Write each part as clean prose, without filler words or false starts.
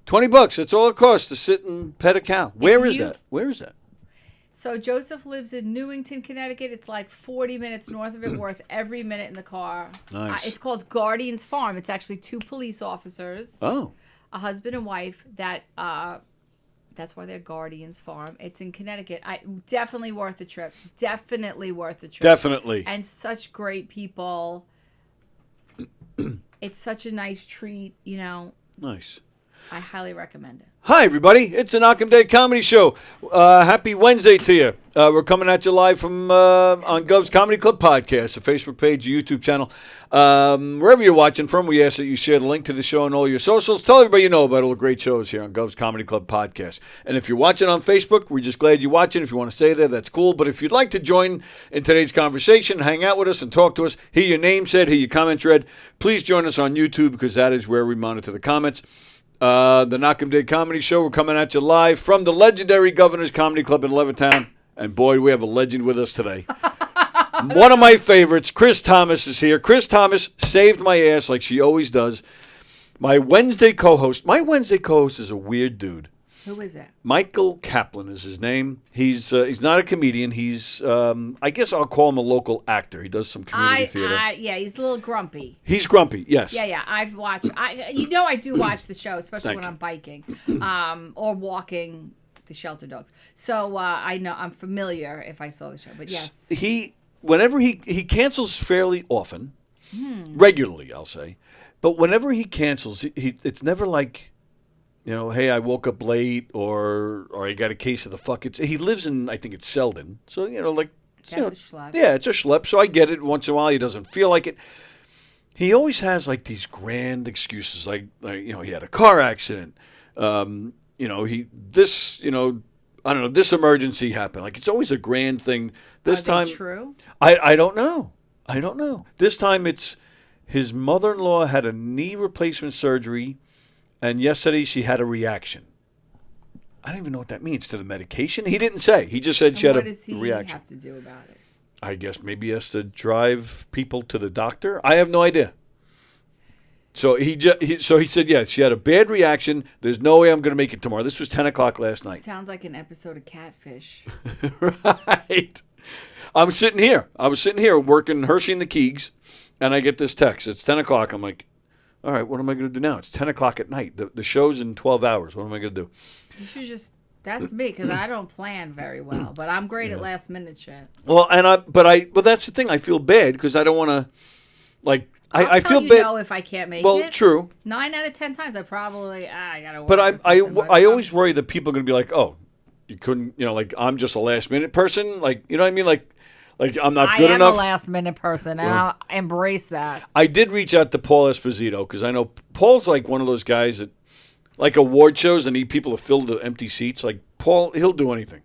$20. That's all it costs to sit and pet a cow. Where is that? Where is that? So Joseph lives in Newington, Connecticut. It's like 40 minutes north of it, worth every minute in the car. Nice. It's called Guardian's Farm. It's actually 2 police officers. Oh. A husband and wife that that's why they're Guardian's Farm. It's in Connecticut. Definitely worth the trip. Definitely worth the trip. Definitely. And such great people. It's such a nice treat, you know. Nice. I highly recommend it. Hi, everybody. It's an Occam Day Comedy Show. Happy Wednesday to you. We're coming at you live from on Gov's Comedy Club Podcast, a Facebook page, a YouTube channel. Wherever you're watching from, we ask that you share the link to the show on all your socials. Tell everybody you know about all the great shows here on Gov's Comedy Club Podcast. And if you're watching on Facebook, we're just glad you're watching. If you want to stay there, that's cool. But if you'd like to join in today's conversation, hang out with us and talk to us, hear your name said, hear your comments read, please join us on YouTube because that is where we monitor the comments. The Occam Day Comedy Show. We're coming at you live from the legendary Governor's Comedy Club in Levittown. And boy, we have a legend with us today. One of my favorites, Kris Thomas, is here. Kris Thomas saved my ass like she always does. My Wednesday co-host. My Wednesday co-host is a weird dude. Who is it? Michael Kaplan is his name. He's not a comedian. He's I guess I'll call him a local actor. He does some community theater. Yeah, he's a little grumpy. He's grumpy, yes. Yeah. I've watched. I do watch the show, especially when I'm biking or walking the shelter dogs. So I know I'm familiar if I saw the show. But yes, whenever he cancels fairly often, regularly, I'll say. But whenever he cancels, it's never like, you know, hey, I woke up late, or I got a case of the fuck. He lives in, I think it's Selden. So, you know, like. That's a schlep. Yeah, it's a schlep, so I get it. Once in a while, he doesn't feel like it. He always has, like, these grand excuses. Like you know, he had a car accident. You know, this emergency happened. Like, it's always a grand thing. This time. True? I don't know. This time it's his mother-in-law had a knee replacement surgery. And yesterday she had a reaction. I don't even know what that means. To the medication? He didn't say. He just said she had a reaction. What does he have to do about it? I guess maybe he has to drive people to the doctor. I have no idea. So he said, yeah, she had a bad reaction. There's no way I'm going to make it tomorrow. This was 10 o'clock last night. Sounds like an episode of Catfish. Right. I was sitting here working Hershey and the Keegs, and I get this text. It's 10 o'clock. I'm like, all right, what am I going to do now? It's 10 o'clock at night. The show's in 12 hours. What am I going to do? You should just, that's me, because I don't plan very well, but I'm great at last minute shit. Well, but that's the thing. I feel bad because I don't want to, like, I feel bad. You know, if I can't make it. Well, true. 9 out of 10 times, I probably, I got to work. But I always worry that people are going to be like, oh, you couldn't, you know, like, I'm just a last minute person. Like, you know what I mean? Like I'm not good enough. I am a last minute person, and I'll embrace that. I did reach out to Paul Esposito because I know Paul's like one of those guys that, like award shows, and need people to fill the empty seats. Like Paul, he'll do anything.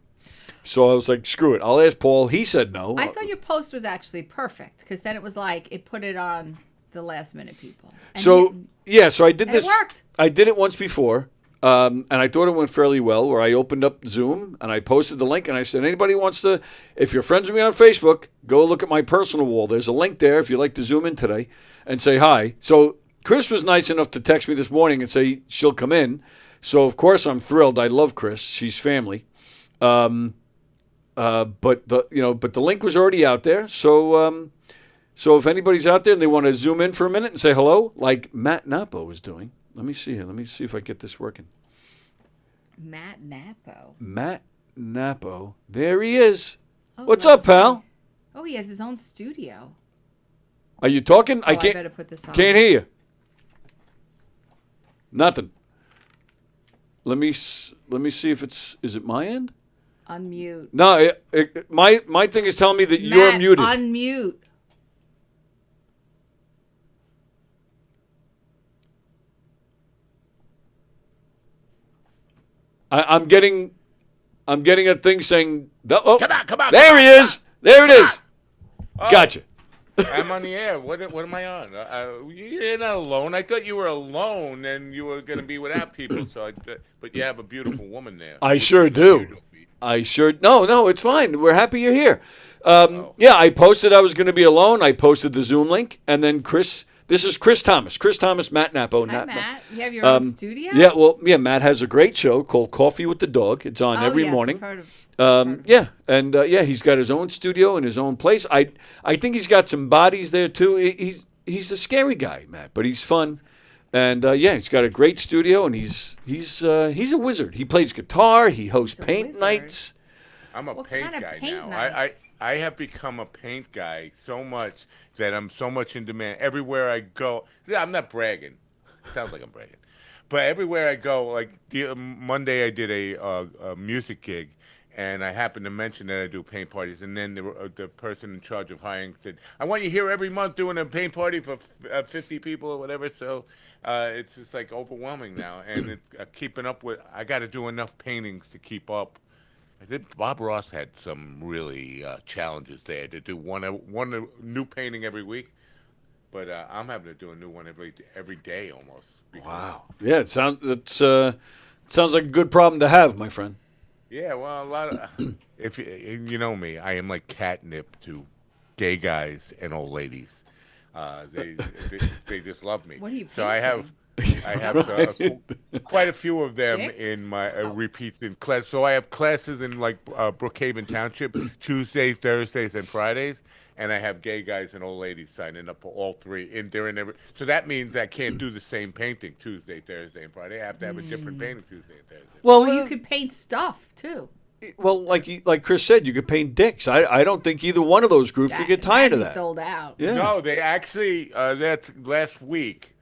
So I was like, screw it. I'll ask Paul. He said no. I thought your post was actually perfect because then it was like it put it on the last minute people. And so I did this. It worked. I did it once before. And I thought it went fairly well, where I opened up Zoom and I posted the link and I said, anybody wants to, if you're friends with me on Facebook, go look at my personal wall. There's a link there if you'd like to Zoom in today and say hi. So Kris was nice enough to text me this morning and say she'll come in. So, of course, I'm thrilled. I love Kris. She's family. But the link was already out there. So if anybody's out there and they want to Zoom in for a minute and say hello, like Matt Napo was doing. Let me see here. Let me see if I get this working. Matt Napo. Matt Napo. There he is. Oh, what's up, pal? Oh, he has his own studio. Are you talking? I better put this on. Can't hear you. Nothing. Let me see if is it my end? Unmute. No, my thing is telling me that you're muted. Unmute. I'm getting a thing saying, come on. There he is. There it is. Oh, Gotcha. I'm on the air. What am I on? You're not alone. I thought you were alone and you were going to be without people. But you have a beautiful woman there. I sure do. No, it's fine. We're happy you're here. Yeah, I posted I was going to be alone. I posted the Zoom link, and then Kris This is Kris Thomas. Kris Thomas, Matt Napo. Hi, Matt. You have your own studio? Yeah, well, yeah, Matt has a great show called Coffee with the Dog. It's on every yes, morning. I've heard of Yeah, and he's got his own studio and his own place. I think he's got some bodies there too. He's a scary guy, Matt, but he's fun. And he's got a great studio, and he's a wizard. He plays guitar. He hosts paint wizard. nights. I'm a What paint kind of guy paint now. night? I have become a paint guy so much that I'm so much in demand. Everywhere I go, yeah, I'm not bragging. Sounds like I'm bragging. But everywhere I go, like Monday I did a music gig, and I happened to mention that I do paint parties. And then the person in charge of hiring said, I want you here every month doing a paint party for 50 people or whatever. So it's just like overwhelming now. And keeping up with, I got to do enough paintings to keep up. I think Bob Ross had some really challenges there to do one new painting every week. But I'm having to do a new one every day almost. Wow. Yeah, it sounds like a good problem to have, my friend. Yeah, well, a lot of if you know me, I am like catnip to gay guys and old ladies. They just love me. What are you So I have quite a few of them Dicks? in my repeats in class. So I have classes in like Brookhaven Township, Tuesdays, Thursdays, and Fridays. And I have gay guys and old ladies signing up for all three. So that means I can't do the same painting Tuesday, Thursday, and Friday. I have to have a different painting Tuesday and Thursday. Well, you could paint stuff too. well, like Kris said, you could paint dicks. I don't think either one of those groups would get tired of That'd be that. Sold out. Yeah. No, they actually, that's last week,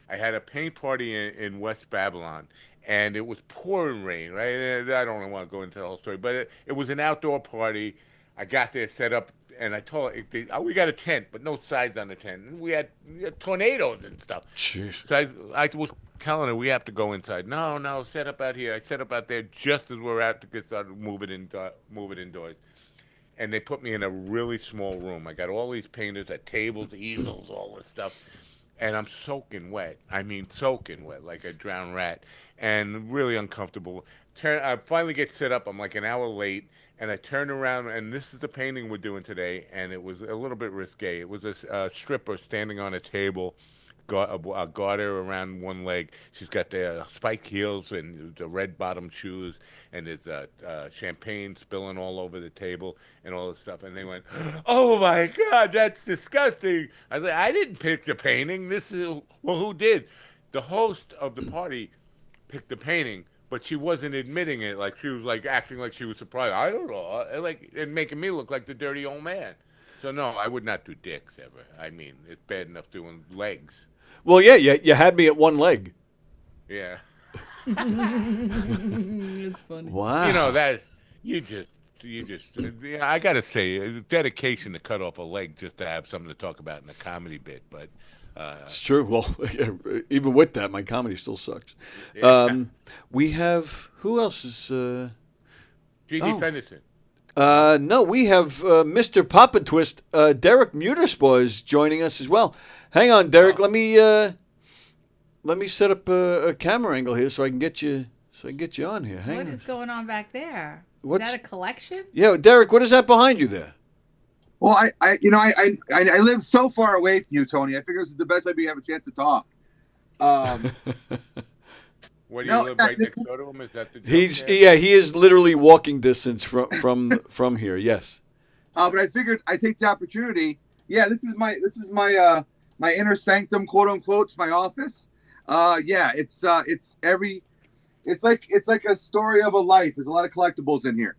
I had a paint party in West Babylon, and it was pouring rain, right? And I don't want to go into the whole story, but it was an outdoor party. I got there set up, and I told her, we got a tent, but no sides on the tent. And we had tornadoes and stuff. Jeez. So I was telling her we have to go inside. No, set up out here. I set up out there just as we're out to get started, move it indoors. And they put me in a really small room. I got all these painters at tables, easels, all this stuff. And I'm soaking wet. I mean, soaking wet, like a drowned rat. And really uncomfortable. I finally get set up. I'm like an hour late. And I turned around, and this is the painting we're doing today. And it was a little bit risque. It was a stripper standing on a table, a garter around one leg. She's got the spiked heels and the red bottom shoes, and there's champagne spilling all over the table and all this stuff. And they went, "Oh my God, that's disgusting!" I was like, "I didn't pick the painting. Who did?" The host of the party picked the painting, but she wasn't admitting it. Like she was like acting like she was surprised. I don't know, and making me look like the dirty old man. So no, I would not do dicks ever. I mean, it's bad enough doing legs. Well, yeah, you had me at one leg. Yeah. It's funny. Wow. You know that you just I gotta say dedication to cut off a leg just to have something to talk about in a comedy bit, but It's true. Well, even with that, my comedy still sucks. Yeah. We have who else is? Gigi Fenderson. No, we have Mr. Papa Twist. Derek Muterspaw is joining us as well. Hang on, Derek. Let me set up a camera angle here so I can get you on here. Hang What on. is going on back there? What's- Is that a collection? Yeah, Derek. What is that behind you there? Well, I live so far away from you, Tony. I figure this is the best way we have a chance to talk. What do you live right next door to him? Is that the joke there? Yeah, he is literally walking distance from here. Yes. But I figured I take the opportunity. Yeah, this is my my inner sanctum, quote unquote. It's my office. It's like a story of a life. There's a lot of collectibles in here.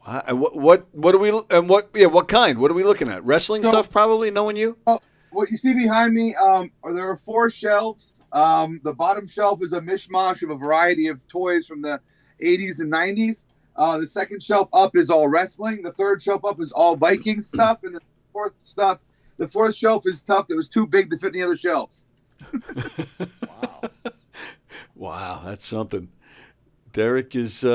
And what do we and what kind? What are we looking at? Wrestling stuff, probably. Knowing you. What you see behind me, there are 4 shelves. The bottom shelf is a mishmash of a variety of toys from the 80s and 90s. The second shelf up is all wrestling. The third shelf up is all Viking stuff, and the fourth shelf is stuff that was too big to fit in the other shelves. Wow. Wow, that's something. Derek is.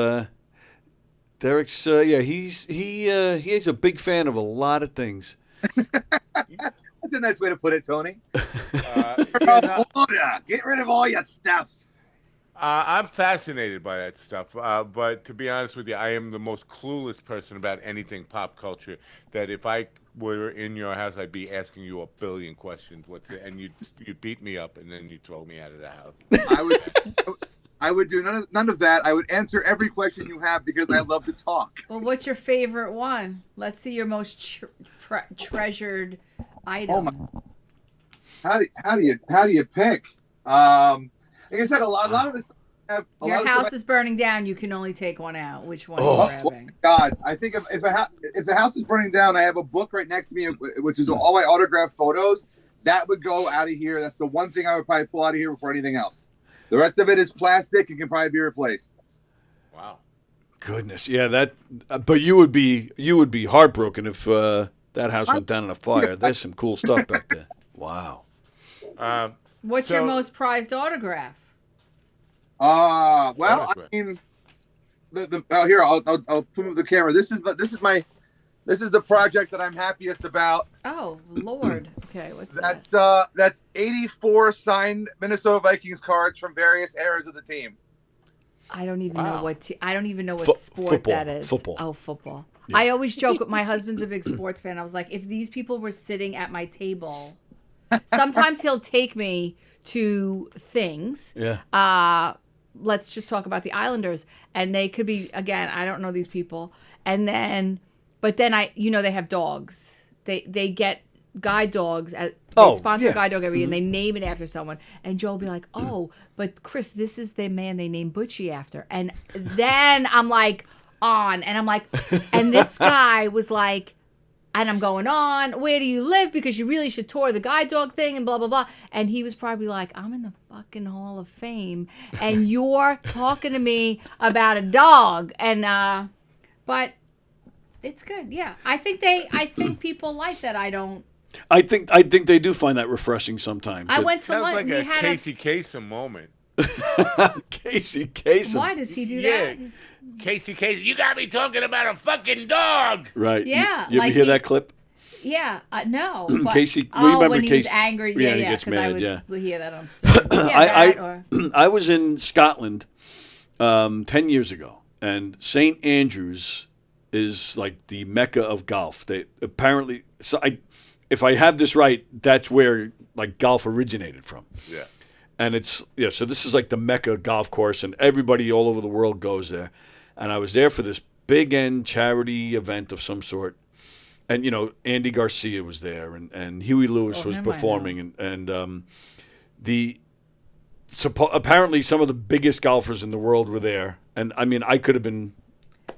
Derek's. He's a big fan of a lot of things. That's a nice way to put it, Tony. You know, Get rid of all your stuff. I'm fascinated by that stuff, but to be honest with you, I am the most clueless person about anything pop culture. That if I were in your house, I'd be asking you a billion questions. And you'd beat me up, and then you'd throw me out of the house. I would do none of that. I would answer every question you have because I love to talk. Well, what's your favorite one? Let's see your most treasured item. Oh my! How do you pick? Like I said, a lot of this. Your house is burning down. You can only take one out. Which one Oh, are you grabbing? God! I think if the house is burning down, I have a book right next to me, which is all my autographed photos. That would go out of here. That's the one thing I would probably pull out of here before anything else. The rest of it is plastic and can probably be replaced. Wow. Goodness, yeah, that. But you would be heartbroken if that house went down in a fire. There's some cool stuff back there. Wow. What's your most prized autograph? Well, I mean, here I'll put up the camera. This is the project that I'm happiest about. Oh Lord. Okay, what's that? That's 84 signed Minnesota Vikings cards from various eras of the team. I don't even know what I don't even know what sport football, that is. Football. Oh, football. Yeah. I always joke with my husband's a big sports fan. I was like, if these people were sitting at my table, sometimes he'll take me to things. Yeah. Let's just talk about the Islanders, and they could be, again, I don't know these people, but then they have dogs. They get guide dogs. They sponsor a guide dog every year, and they name it after someone. And Joe will be like, "Oh, but Kris, this is the man they named Butchie after." And then I'm like, and I'm like, and this guy was like. And I'm going on, where do you live? Because you really should tour the guide dog thing and blah, blah, blah. And he was probably like, I'm in the fucking Hall of Fame. And you're talking to me about a dog. And, but it's good. Yeah. I think people like that. I think they do find that refreshing sometimes. I went to Sounds lunch. like a Casey Kasem moment. Casey Kasem. Why does he do that? Casey, you got me talking about a fucking dog. Right. Yeah. You ever hear that clip? Yeah. No. Casey. Remember when he Casey? was angry. Yeah, Yeah. he gets mad. I would hear that on stage. I was in Scotland 10 years ago, and St. Andrews is like the mecca of golf. They apparently. If I have this right, that's where like golf originated from. Yeah. And so this is like the Mecca golf course, and everybody all over the world goes there. And I was there for this big end charity event of some sort. And, Andy Garcia was there, and Huey Lewis was performing. And apparently some of the biggest golfers in the world were there. And, I mean, I could have been,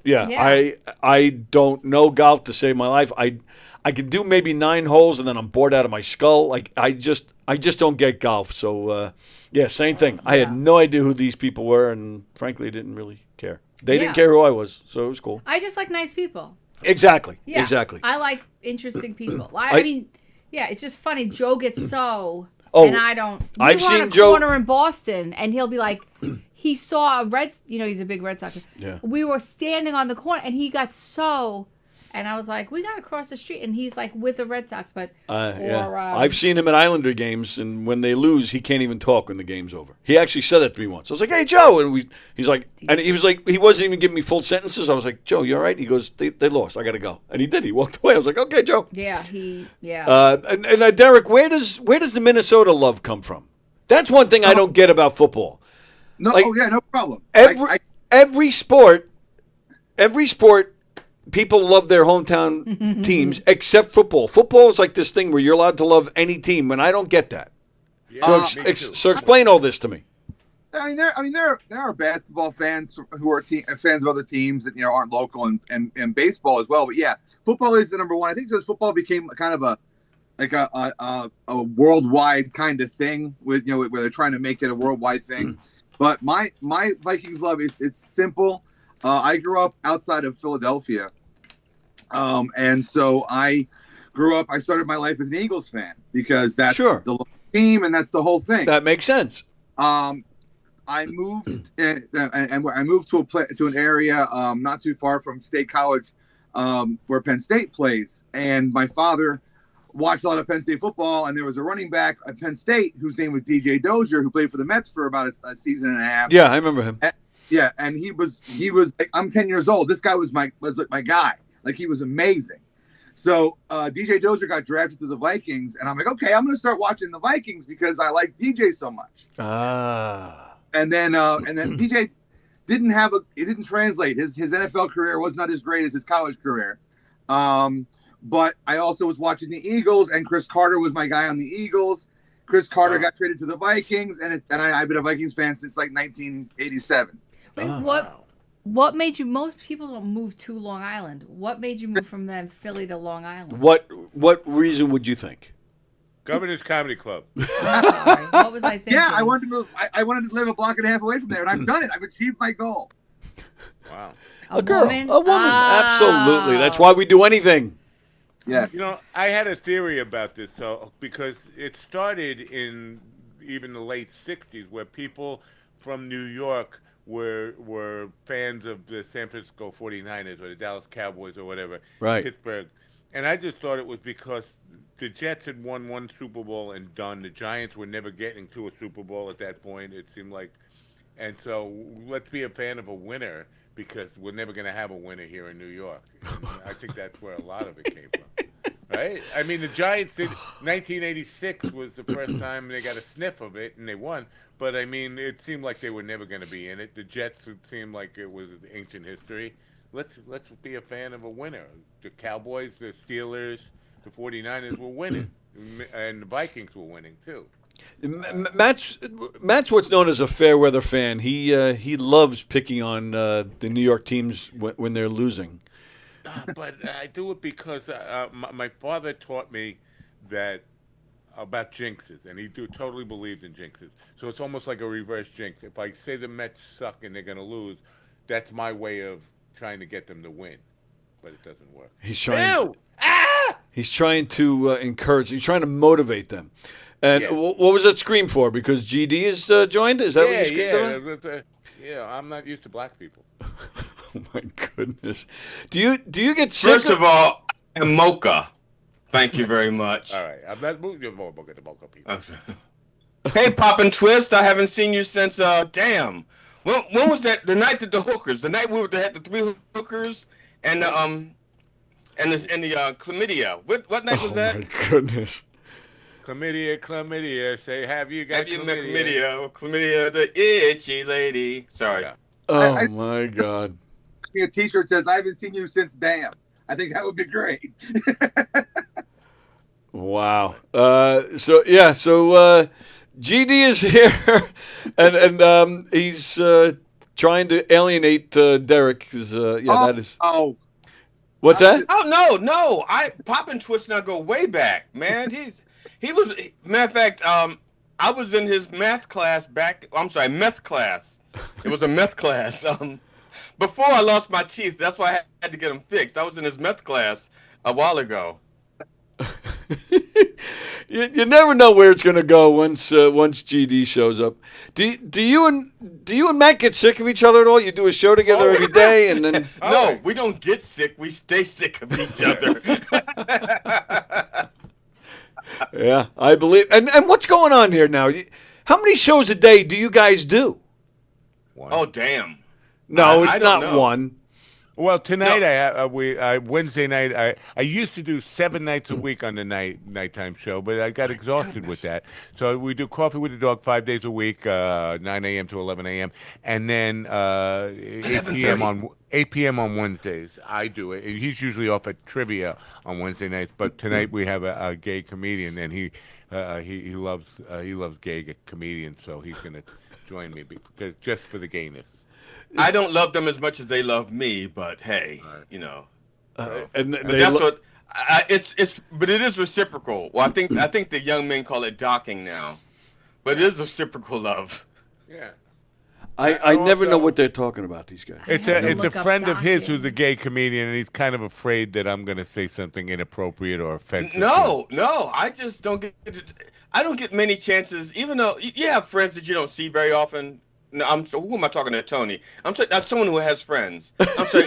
I don't know golf to save my life. I could do maybe 9 holes, and then I'm bored out of my skull. Like, I just don't get golf. So, same thing. I had no idea who these people were, and frankly, didn't really care. They didn't care who I was, so it was cool. I just like nice people. Exactly. Yeah. Exactly. I like interesting people. I mean, it's just funny. Joe gets and I don't. I've seen on a Joe corner in Boston, and he'll be like, he saw a he's a big Red Sox. Yeah. We were standing on the corner, and he got and I was like, we got to cross the street, and he's like with the Red Sox, but I've seen him at Islander games, and when they lose, he can't even talk when the game's over. He actually said that to me once. I was like, "Hey, Joe," and he wasn't even giving me full sentences. I was like, "Joe, you all right?" He goes, "They lost. I got to go," and he did. He walked away. I was like, "Okay, Joe." Yeah, And Derek, where does the Minnesota love come from? That's one thing I don't get about football. No, no problem. Every sport. People love their hometown teams except football. Football is like this thing where you're allowed to love any team, and I don't get that. Yeah, So explain all this to me. There are basketball fans who are fans of other teams that aren't local, and baseball as well. But yeah, football is the number one. I think because football became kind of a worldwide kind of thing with where they're trying to make it a worldwide thing. But my Vikings love it's simple. I grew up outside of Philadelphia, and so I started my life as an Eagles fan because that's the local team and that's the whole thing. That makes sense. I moved and I moved to an area not too far from State College, where Penn State plays, and my father watched a lot of Penn State football, and there was a running back at Penn State whose name was DJ Dozier, who played for the Mets for about a season and a half. Yeah, I remember him. And he was like, I'm 10 years old. This guy was my guy. Like, he was amazing. So DJ Dozier got drafted to the Vikings, and I'm like, okay, I'm going to start watching the Vikings because I like DJ so much. And then DJ didn't translate. His NFL career was not as great as his college career. But I also was watching the Eagles, and Chris Carter was my guy on the Eagles. Chris Carter got traded to the Vikings, and I've been a Vikings fan since like 1987. Wait, what made you? Most people don't move to Long Island. What made you move from then Philly to Long Island? What reason would you think? Governor's Comedy Club. Sorry, what was I thinking? Yeah, I wanted to move. I wanted to live a block and a half away from there, and I've done it. I've achieved my goal. Wow. A woman? Absolutely. That's why we do anything. Yes. You know, I had a theory about this, because it started in even the late '60s, where people from New York were fans of the San Francisco 49ers or the Dallas Cowboys or whatever, right? Pittsburgh, and I just thought it was because the Jets had won one Super Bowl and done. The Giants were never getting to a Super Bowl at that point. It seemed like, and so let's be a fan of a winner, because we're never going to have a winner here in New York. And I think that's where a lot of it came from, right? I mean, the Giants did. 1986 was the first time they got a sniff of it, and they won. But, I mean, it seemed like they were never going to be in it. The Jets, it seemed like it was ancient history. Let's be a fan of a winner. The Cowboys, the Steelers, the 49ers were winning, and the Vikings were winning, too. Matt's what's known as a fair weather fan. He loves picking on the New York teams when they're losing. But I do it because my father taught me that about jinxes, and he totally believed in jinxes. So it's almost like a reverse jinx. If I say the Mets suck and they're going to lose, that's my way of trying to get them to win. But it doesn't work. He's trying to encourage. He's trying to motivate them. And what was that scream for? Because GD is joined? Is that what you screamed about? Yeah, I'm not used to black people. Oh my goodness! Do you get sick? First of all, I'm Mocha. Thank you very much. All right, I'm not moving more Mocha people. Okay. Hey, Pop and Twist, I haven't seen you since damn. When was that? The night that the hookers, the night we had the 3 hookers and the chlamydia. What night was that? Oh my goodness! Chlamydia. Say, have you got chlamydia? Chlamydia, the itchy lady. Sorry. Yeah. Oh my God! A T-shirt says, "I haven't seen you since damn." I think that would be great. Wow. So GD is here, and he's trying to alienate Derek. That is. Oh. What's that? Oh no! Pop and Twist now go way back, man. He was. Matter of fact, I was in his meth class meth class. It was a meth class. Before I lost my teeth, that's why I had to get them fixed. I was in his meth class a while ago. You never know where it's going to go once GD shows up. Do you and Matt get sick of each other at all? You do a show together every day, and then no, we don't get sick. We stay sick of each other. Yeah, I believe. And what's going on here now? How many shows a day do you guys do? One. Oh damn! No, it's I not don't know. one. Well, tonight Wednesday night. I used to do 7 nights a week on the nighttime show, but I got exhausted with that. So we do Coffee with the Dog 5 days a week, 9 a.m. to 11 a.m., and then 8 p.m. on Wednesdays. I do it. He's usually off at trivia on Wednesday nights, but tonight we have a gay comedian, and he loves gay comedians, so he's going to join me because just for the gayness. I don't love them as much as they love me, but hey, you know. And but it is reciprocal. Well, I think the young men call it docking now, but it is reciprocal love. Yeah. I never know what they're talking about, these guys. It's a friend of his who's a gay comedian, and he's kind of afraid that I'm going to say something inappropriate or offensive. No, I just don't get. I don't get many chances, even though you have friends that you don't see very often. No, who am I talking to? Tony. That's someone who has friends. I'm sorry,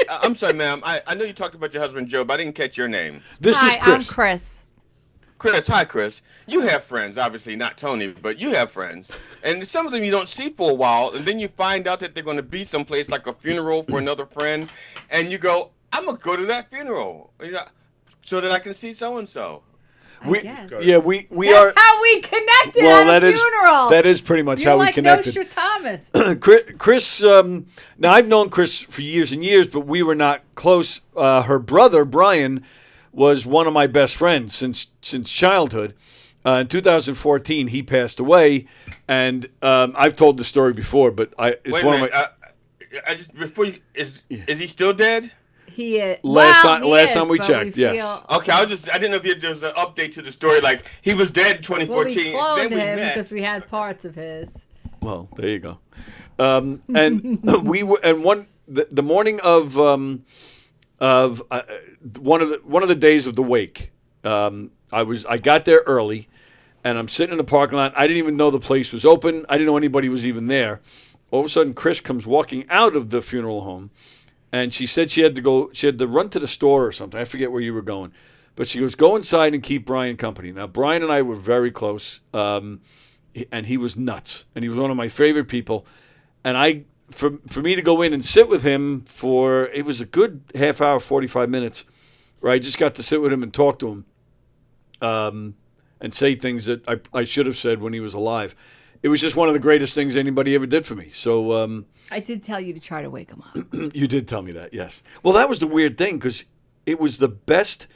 I'm sorry, ma'am. I know you talked about your husband Joe, but I didn't catch your name. This is Hi, Kris. I'm Kris. Kris, hi, Kris. You have friends, obviously not Tony, but you have friends, and some of them you don't see for a while, and then you find out that they're going to be someplace like a funeral for another friend, and you go, "I'm gonna go to that funeral, so that I can see so and so." We guess. we That's are. how we connected Well, at a that funeral. that is pretty much You're how we like connected. Nostradamus. Chris, now I've known Chris for years and years, but we were not close. Her brother Brian was one of my best friends since childhood. In 2014, he passed away, and I've told the story before, but it's Wait a one minute. of my. I just before you, is he still dead? He is. Last Well, time we but checked, yes. feel- Okay, I didn't know if there was an update to the story. Like he was dead in Well, we 2014. cloned Then we him met. because we had parts of his. Well, there you go. And we were, and the morning of one of the days of the wake. I got there early, and I'm sitting in the parking lot. I didn't even know the place was open. I didn't know anybody was even there. All of a sudden, Kris comes walking out of the funeral home, and she said she had to go. She had to run to the store or something. I forget where you were going, but she goes, "Go inside and keep Brian company." Now, Brian and I were very close, and he was nuts, and he was one of my favorite people. And for me to go in and sit with him it was a good half hour, 45 minutes, where I just got to sit with him and talk to him, and say things that I should have said when he was alive. It was just one of the greatest things anybody ever did for me. So I did tell you to try to wake him up. you did tell me that, yes. Well, that was the weird thing because it was the best.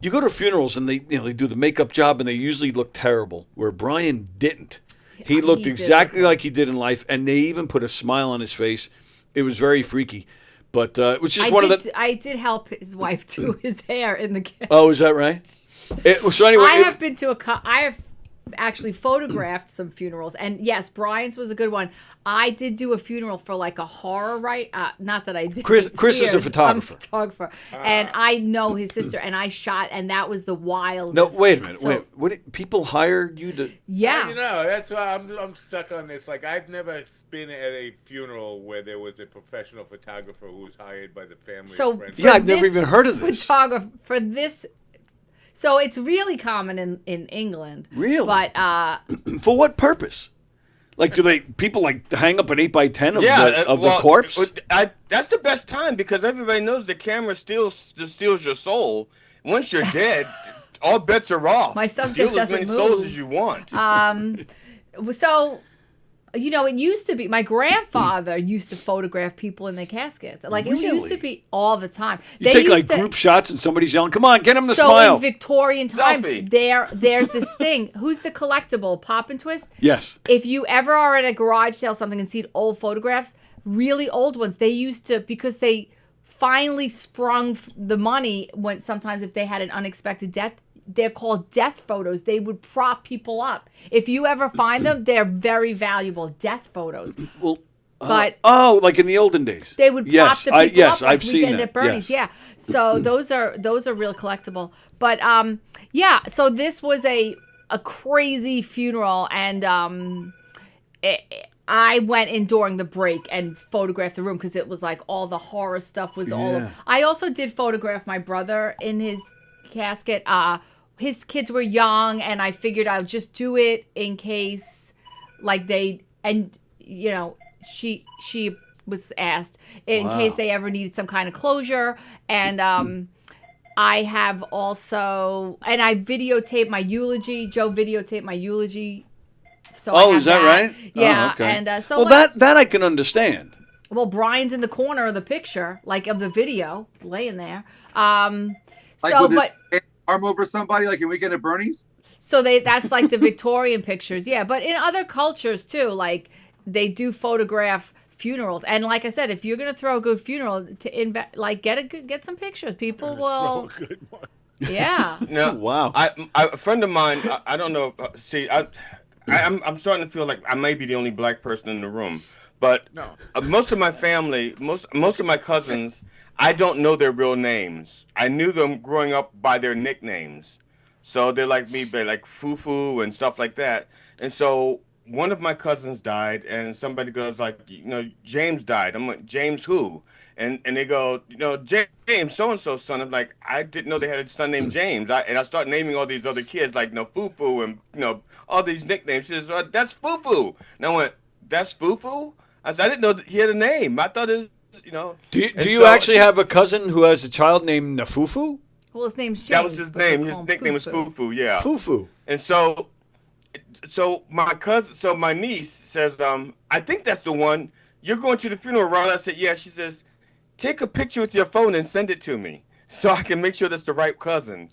You go to funerals and they do the makeup job and they usually look terrible. Where Brian didn't. He looked He exactly did. like he did in life, and they even put a smile on his face. It was very freaky, but it was just I did help his wife do his hair in the casket. Oh, is that right? So anyway, I have been to I have actually photographed some funerals, and yes, Brian's was a good one. I did do a funeral for like a horror, right? Not that I did. Chris It's is a weird. photographer. I'm a photographer, and I know his sister, and I shot, and that was the wildest. No, wait a minute. So, wait. What? People hired you to? Yeah. That's why I'm stuck on this. Like, I've never been at a funeral where there was a professional photographer who was hired by the family. So or friends. Yeah, I've for never this even heard of this. Photographer for this. So it's really common in England. Really? But For what purpose? Like, do people like hang up an 8x10 of well, the corpse? That's the best time because everybody knows the camera steals your soul. Once you're dead, all bets are off. My subject Steal as many doesn't souls move. as you want. so, it used to be. My grandfather used to photograph people in their caskets. Like it used to Really? be all the time. You take like group shots and somebody's yelling, "Come on, get him to So smile." in Victorian times, Selfie. there's this thing. Who's the collectible? Pop and Twist. Yes. If you ever are at a garage sale or something and see old photographs, really old ones, they used to, because they finally sprung the money when sometimes if they had an unexpected death, they're called death photos. They would prop people up. If you ever find them, they're very valuable death photos. Well, But like in the olden days. they would prop yes, the people yes, up like I've seen Weekend that. at Bernie's. Yes. Yeah. So those are real collectible. But yeah, so this was a crazy funeral, and I went in during the break and photographed the room because it was like all the horror stuff was all Yeah. I also did photograph my brother in his casket. His kids were young, and I figured I'll just do it in case, like she was asked in Wow. case they ever needed some kind of closure. And I have also, and I videotaped my eulogy. Joe videotaped my eulogy. So I have Is that right? Yeah. Oh, okay. And so well, that I can understand. well, Brian's in the corner of the picture, like of the video, laying there. Like So, with his but arm over somebody, like in Weekend at Bernie's. so that's like the Victorian pictures, yeah. But in other cultures too, like they do photograph funerals, and like I said, if you're gonna throw a good funeral, get some pictures. People will, Good one. yeah. No, Wow. a friend of mine. I don't know. See, I'm starting to feel like I may be the only black person in the room, but No. most of my family, most of my cousins, I don't know their real names. I knew them growing up by their nicknames, so they're like me, they're like Fufu and stuff like that. And so one of my cousins died, and somebody goes like, James died. I'm like, James who? And they go, James so and so's son. I'm like, I didn't know they had a son named James. I start naming all these other kids like Fufu and all these nicknames. She says, that's Fufu. And I went, that's Fufu? I said, I didn't know that he had a name. I thought it was, Do you actually have a cousin who has a child named Nafufu? Well, his name's James. That was his name. His nickname was Fufu. Yeah. Fufu. And so my niece says, I think that's the one. You're going to the funeral, Ron? I said, yeah. She says, take a picture with your phone and send it to me so I can make sure that's the right cousin.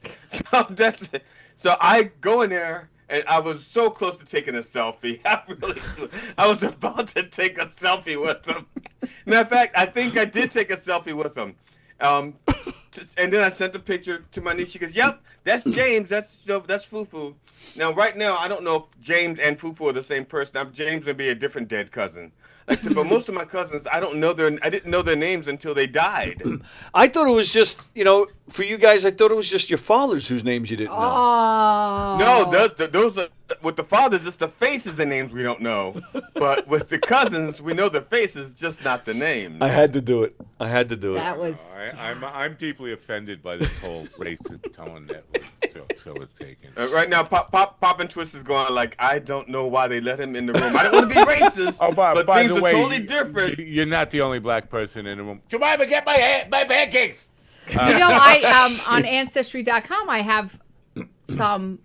So I go in there, and I was so close to taking a selfie. I was about to take a selfie with him. Matter of fact, I think I did take a selfie with him. And then I sent the picture to my niece. She goes, yep, that's James. That's Fufu. Now, right now, I don't know if James and Fufu are the same person. Now, James would be a different dead cousin. Like I said, but most of my cousins, I didn't know their names until they died. I thought it was just, for you guys, I thought it was just your fathers whose names you didn't know. Oh. No, those are, with the fathers, it's the faces and names we don't know. But with the cousins, we know the faces, just not the names. I had to do it. That was. I'm deeply offended by this whole racist tone that Phil is taking. Right now, Pop and Twist is going like, I don't know why they let him in the room. I don't want to be racist, but by things the are way, totally different. You're not the only black person in the room. Jemima, get my pancakes. I on Ancestry.com, I have some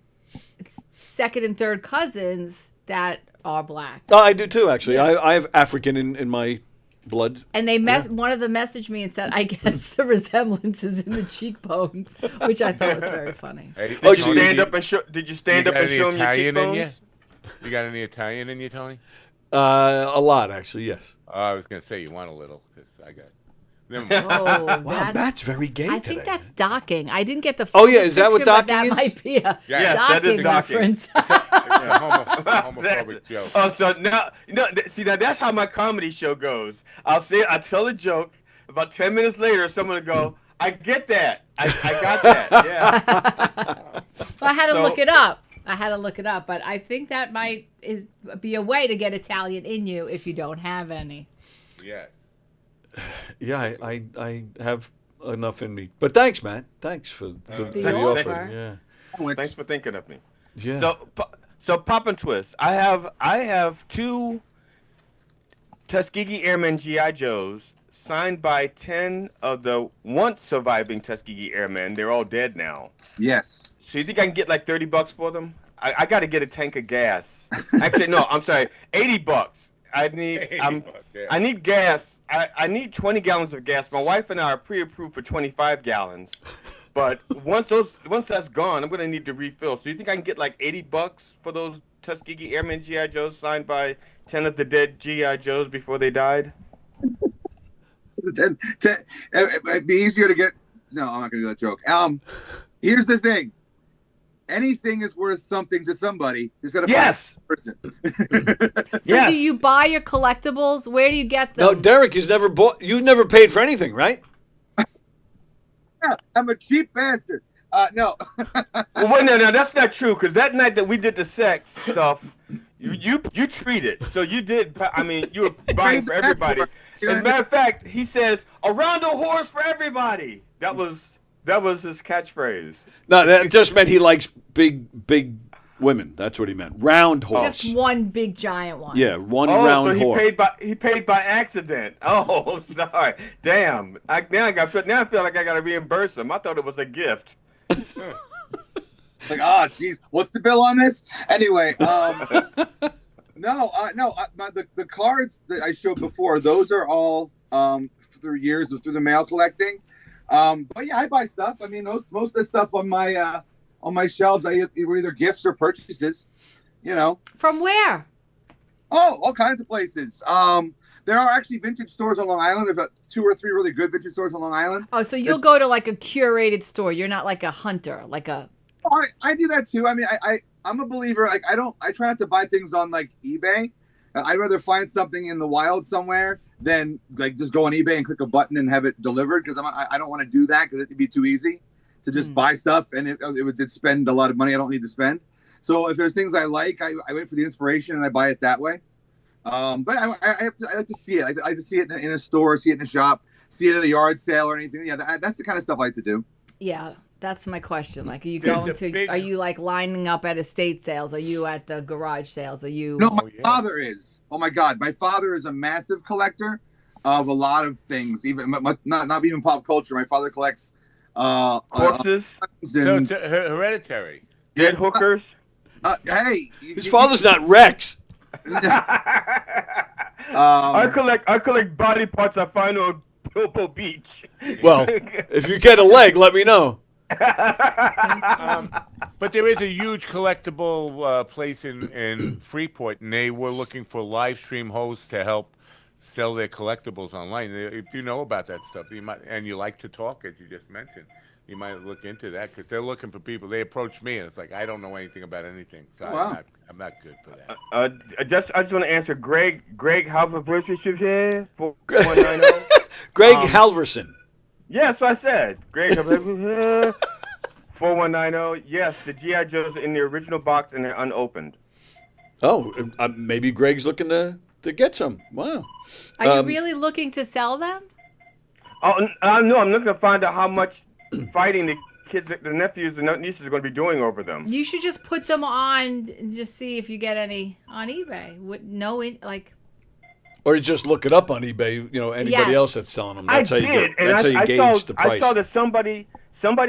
second and third cousins that are black. Oh, I do too, actually. Yeah. I have African in my blood. And one of them messaged me and said, I guess the resemblance is in the cheekbones, which I thought was very funny. Hey, did you stand up and show them your cheekbones? You got any Italian in you, Tony? A lot, actually, yes. I was going to say you want a little, because I got. Oh, wow, that's very gay. I think that's docking. I didn't get the. Oh yeah, is that what docking is? That might be a docking reference. Homophobic joke. Oh, so now now that's how my comedy show goes. I tell a joke. About 10 minutes later, someone will go, "I get that. I got that." Yeah. Well, I had to look it up. But I think that might be a way to get Italian in you if you don't have any. Yeah. Yeah, I have enough in me. But thanks, man. Thanks for the offer. Yeah. Thanks for thinking of me. Yeah. So Pop and Twist. I have 2 Tuskegee Airmen GI Joes signed by 10 of the once surviving Tuskegee Airmen. They're all dead now. Yes. So you think I can get like $30 for them? I got to get a tank of gas. Actually, no. I'm sorry. $80. I need gas. I need 20 gallons of gas. My wife and I are pre-approved for 25 gallons. But once that's gone, I'm going to need to refill. So you think I can get like $80 for those Tuskegee Airmen GI Joes signed by 10 of the dead GI Joes before they died? It'd be easier to get. No, I'm not going to do that joke. Here's the thing. Anything is worth something to somebody. Just got to find a person. So do you buy your collectibles? Where do you get them? No, Derek, you've never paid for anything, right? I'm a cheap bastard. No. Well, wait, no, that's not true. Because that night that we did the sex stuff, you treated. So you did. I mean, you were buying for everybody. As a matter of fact, he says, "A round of whores for everybody." That was his catchphrase. No, that just meant he likes big women. That's what he meant. Round horse. Just one big giant one. Yeah, round whore. He paid by accident. Oh, sorry. Damn. Now I feel like I got to reimburse him. I thought it was a gift. Like, geez, what's the bill on this? Anyway, the cards that I showed before, those are all through years of through the mail collecting. But yeah, I buy stuff. I mean, most of the stuff on my shelves, were either gifts or purchases. From where? Oh, all kinds of places. There are actually vintage stores on Long Island. There's about 2 or 3 really good vintage stores on Long Island. Oh, so you'll go to like a curated store. You're not like a hunter, like a. I do that too. I mean, I'm a believer. Like, I try not to buy things on like eBay. I'd rather find something in the wild somewhere than like just go on eBay and click a button and have it delivered, because I don't want to do that because it'd be too easy to just buy stuff and it would spend a lot of money I don't need to spend. So if there's things I like, I wait for the inspiration and I buy it that way. But I like to see it. I like to see it in a store, see it in a shop, see it at a yard sale or anything. Yeah, that's the kind of stuff I like to do. Yeah, that's my question. Like, are you There's going a to? big- Are you like lining up at estate sales? Are you at the garage sales? Are you? No, my yeah. father is. Oh my God, my father is a massive collector of a lot of things. Even not even pop culture. My father collects Corpses, So and it's hereditary. dead hookers. hey, His father's not Rex. I collect body parts I find on Bilbo Beach. Well, if you get a leg, let me know. But there is a huge collectible place in Freeport, and they were looking for live stream hosts to help sell their collectibles online. If you know about that stuff, you might, and you like to talk, as you just mentioned, you might look into that because they're looking for people. They approached me, and it's like I don't know anything about anything, so Wow. I'm not good for that. I just want to answer Greg, how's the voice here? 4190. Greg Halverson. Yes, I said. Greg, 4190. Yes, the G.I. Joes are in the original box and they're unopened. Oh, maybe Greg's looking to get some. Wow. Are you really looking to sell them? Oh, no, I'm looking to find out how much fighting the kids, the nephews and nieces are going to be doing over them. You should just put them on and just see if you get any on eBay. Or you just look it up on eBay, anybody Yes. else that's selling them. I That's how you did, get, that's how you I gauge the price. I saw that somebody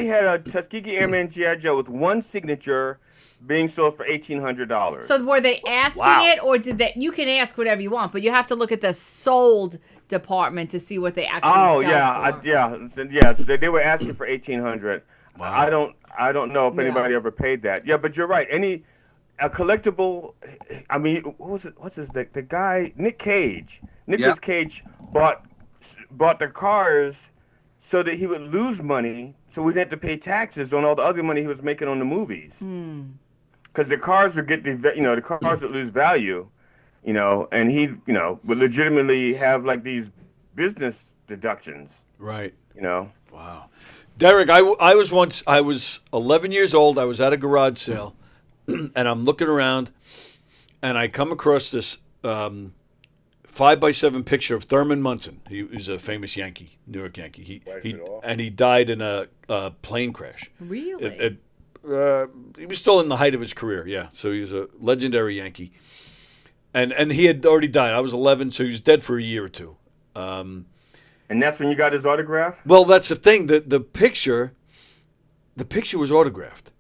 had a Tuskegee Airman G.I. Joe with one signature being sold for $1,800. So were they asking Wow. it, or did they? You can ask whatever you want, but you have to look at the sold department to see what they actually Oh sell yeah, for. So they were asking for $1,800. Wow. I don't know if Yeah. anybody ever paid that. Yeah, but you're right. A collectible. I mean, what's his the guy Nick Cage? Nicolas Cage bought the cars so that he would lose money, so we didn't have to pay taxes on all the other money he was making on the movies. Because the cars would get the cars would lose value. And he, would legitimately have like these business deductions. Right. Wow. Derek, I was 11 years old. I was at a garage sale, and I'm looking around, and I come across this 5x7 picture of Thurman Munson. He was a famous Yankee, New York Yankee. He died in a plane crash. Really? He was still in the height of his career. Yeah, so he was a legendary Yankee, and he had already died. I was 11, so he was dead for a year or two. And that's when you got his autograph? Well, that's the thing. The picture was autographed,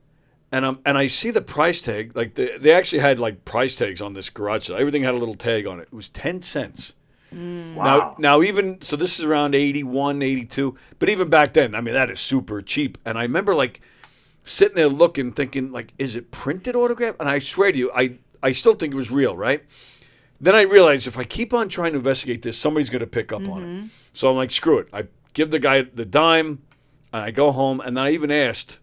and I see the price tag. Like they actually had like price tags on this garage sale. Everything had a little tag on it. It was 10 cents. Wow. Now even so, this is around 81, 82. But even back then, I mean, that is super cheap. And I remember like sitting there looking, thinking like, is it printed autograph? And I swear to you, I still think it was real, right? Then I realized if I keep on trying to investigate this, somebody's going to pick up on it. So I'm like, screw it. I give the guy the dime, and I go home, and then I even asked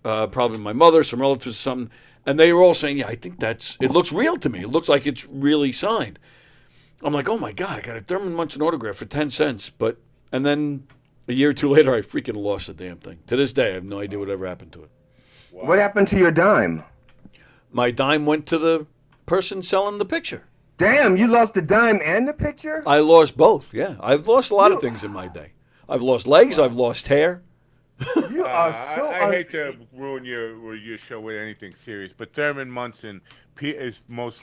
probably my mother, some relatives, something, and they were all saying, yeah, I think it looks real to me. It looks like it's really signed. I'm like, oh my God, I got a Thurman Munson autograph for 10 cents. And then a year or two later, I freaking lost the damn thing. To this day, I have no idea whatever happened to it. Wow. What happened to your dime? My dime went to the person selling the picture. Damn, you lost the dime and the picture? I lost both, yeah. I've lost a lot of things in my day. I've lost legs, I've lost hair. You are so... I hate to ruin your show with anything serious, but Thurman Munson is most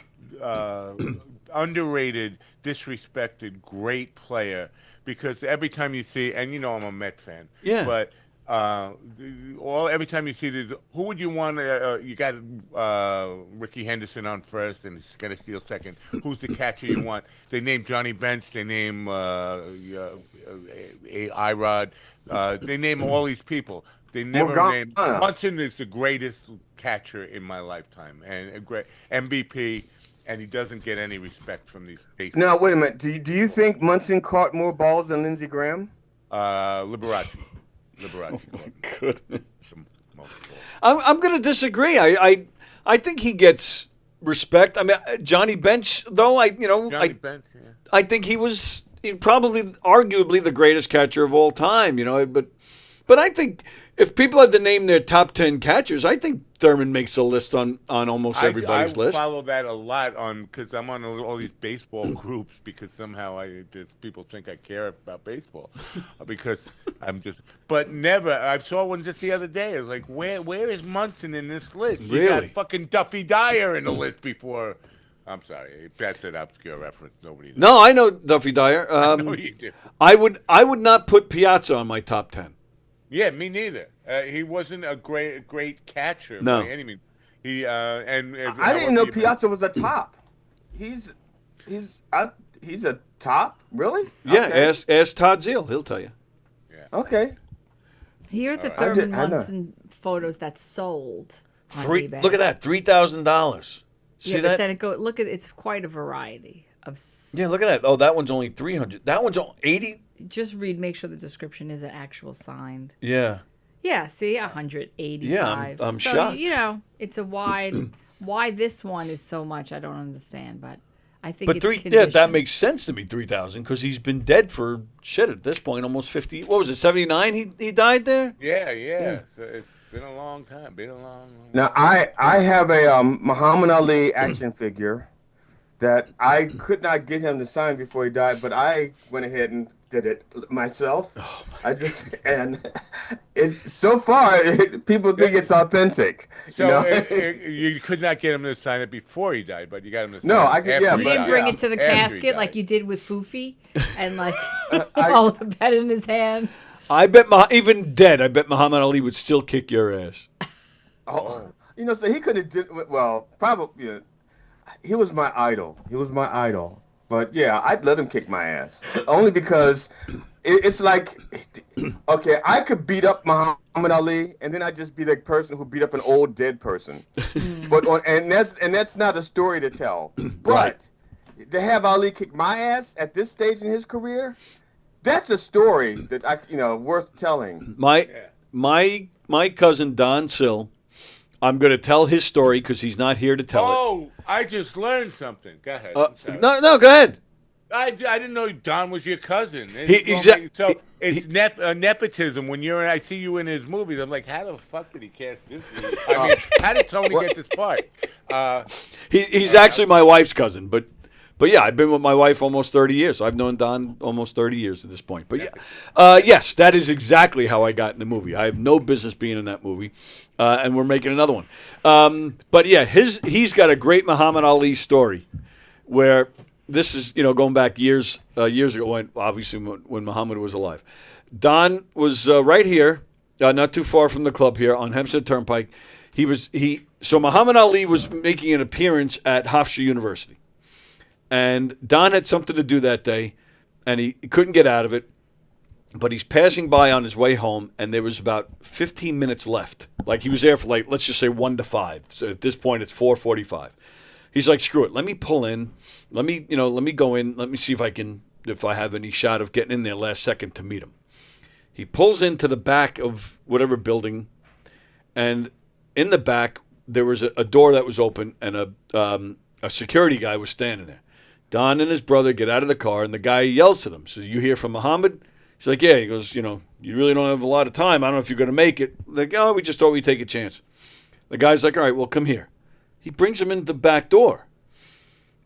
underrated, disrespected, great player because every time you see, and I'm a Met fan, yeah, but every time you see this, who would you want? You got Ricky Henderson on first, and he's got to steal second. Who's the catcher you want? They name Johnny Bench. They name Irod. They name all these people. They never name Munson is the greatest catcher in my lifetime, and a great MVP. And he doesn't get any respect from these people. Now, wait a minute. Do you think Munson caught more balls than Lindsey Graham? Liberace. Oh my goodness. I'm going to disagree. I think he gets respect. I mean, Johnny Bench, though. Johnny Bench. Yeah. I think he was probably, arguably, the greatest catcher of all time. But But I think if people had to name their top 10 catchers, I think Thurman makes a list on almost everybody's I list. follow that a lot because I'm on all these baseball groups because somehow people think I care about baseball because I'm just. But never. I saw one just the other day. I was like, where is Munson in this list? You got Really? fucking Duffy Dyer in the list before. I'm sorry, that's an obscure reference. Nobody knows. No, I know Duffy Dyer. No, you do. I would not put Piazza on my top 10. Yeah, me neither. He wasn't a great catcher No. by any means. I didn't know Piazza was a top. He's a top, really? Yeah, Okay. ask Todd Zeal. He'll tell you. Okay. Here are the All right. Thurman I know. Munson photos that sold on eBay. Look at that, $3,000. See Yeah, but that? then it's quite a variety of. Yeah, look at that. Oh, that one's only 300. That one's 80. Just make sure the description is an actual signed. Yeah. Yeah, see, 185. Yeah, I'm so, shocked. It's a wide. Why this one is so much, I don't understand, but I think But it's that condition. makes sense to me. 3,000 because he's been dead for shit at this point, almost 50. What was it? 79. He died there. Yeah. So it's been a long time. Now I have a Muhammad Ali action figure that I could not get him to sign before he died, but I went ahead and did it myself. Oh and it's so far people think it's authentic. So you could not get him to sign it before he died, but you got him to sign No, it I could- after yeah, he You but- didn't died. bring it to the After he casket like died. you did with Foofy and like hold the pen in his hand. I bet even dead, I bet Muhammad Ali would still kick your ass. Oh, so he could have did well. Probably, he was my idol. But yeah, I'd let him kick my ass only because it's like, okay, I could beat up Muhammad Ali, and then I'd just be the person who beat up an old dead person. And that's not a story to tell. But to have Ali kick my ass at this stage in his career, that's a story that worth telling. My cousin Don Sill. I'm going to tell his story because he's not here to tell it. Oh, I just learned something. Go ahead. I'm sorry. No, go ahead. I didn't know Don was your cousin. He- It's nepotism. When I see you in his movies, I'm like, how the fuck did he cast this movie? I mean, how did Tony get this part? He's actually my wife's cousin, but yeah, I've been with my wife almost 30 years. I've known Don almost 30 years at this point. But yeah, yes, that is exactly how I got in the movie. I have no business being in that movie, and we're making another one. But yeah, he's got a great Muhammad Ali story, where this is going back years ago when Muhammad was alive. Don was right here, not too far from the club here on Hempstead Turnpike. So Muhammad Ali was making an appearance at Hofstra University. And Don had something to do that day, and he couldn't get out of it. But he's passing by on his way home, and there was about 15 minutes left. Like he was there for let's just say 1 to 5. So at this point, it's 4:45. He's like, screw it. Let me pull in. Let me go in. Let me see if I have any shot of getting in there last second to meet him. He pulls into the back of whatever building, and in the back there was a door that was open, and a security guy was standing there. Don and his brother get out of the car, and the guy yells to them. So, you hear from Muhammad? He's like, yeah. He goes, you really don't have a lot of time. I don't know if you're going to make it. Like, oh, we just thought we'd take a chance. The guy's like, all right, well, come here. He brings him into the back door.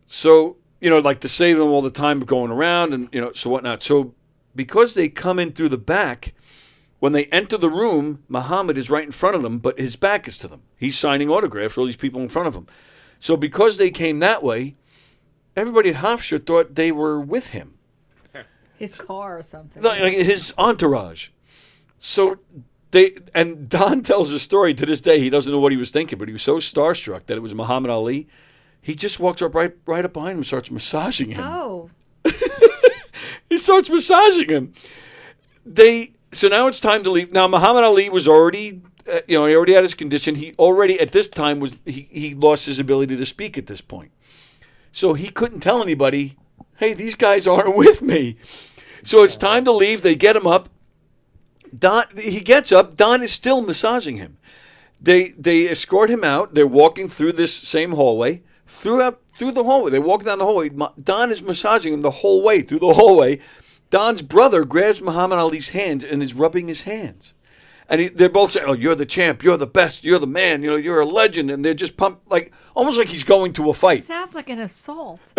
So, like to save them all the time of going around and, so whatnot. So, because they come in through the back, when they enter the room, Muhammad is right in front of them, but his back is to them. He's signing autographs for all these people in front of him. So, because they came that way, everybody at Hofstra thought they were with him. His car or something. Like his entourage. So and Don tells a story to this day. He doesn't know what he was thinking, but he was so starstruck that it was Muhammad Ali. He just walks up right up behind him and starts massaging him. Oh. He starts massaging him. So now it's time to leave. Now Muhammad Ali was already, he already had his condition. He already at this time he lost his ability to speak at this point. So he couldn't tell anybody, hey, these guys aren't with me. So it's time to leave. They get him up. He gets up. Don is still massaging him. They escort him out. They're walking through this same hallway. Through the hallway. They walk down the hallway. Don is massaging him the whole way through the hallway. Don's brother grabs Muhammad Ali's hands and is rubbing his hands. And they're both saying, "Oh, you're the champ. You're the best. You're the man. You're a legend." And they're just pumped, almost like he's going to a fight. Sounds like an assault.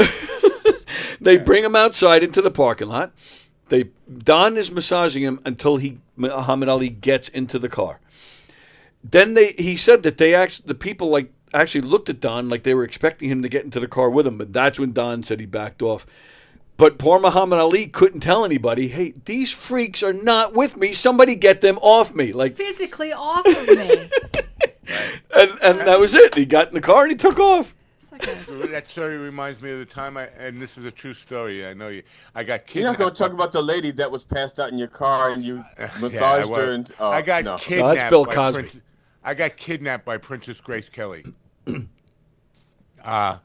They bring him outside into the parking lot. Don is massaging him until Muhammad Ali gets into the car. Then he said that the people actually looked at Don like they were expecting him to get into the car with him, but that's when Don said he backed off. But poor Muhammad Ali couldn't tell anybody, "Hey, these freaks are not with me. Somebody get them off me." Physically off of me. and that was it. He got in the car and he took off. That story reminds me of the time and this is a true story. I know I got kidnapped. You're not going to talk about the lady that was passed out in your car and you massaged her. And I got kidnapped. No, that's Bill Cosby. I got kidnapped by Princess Grace Kelly. I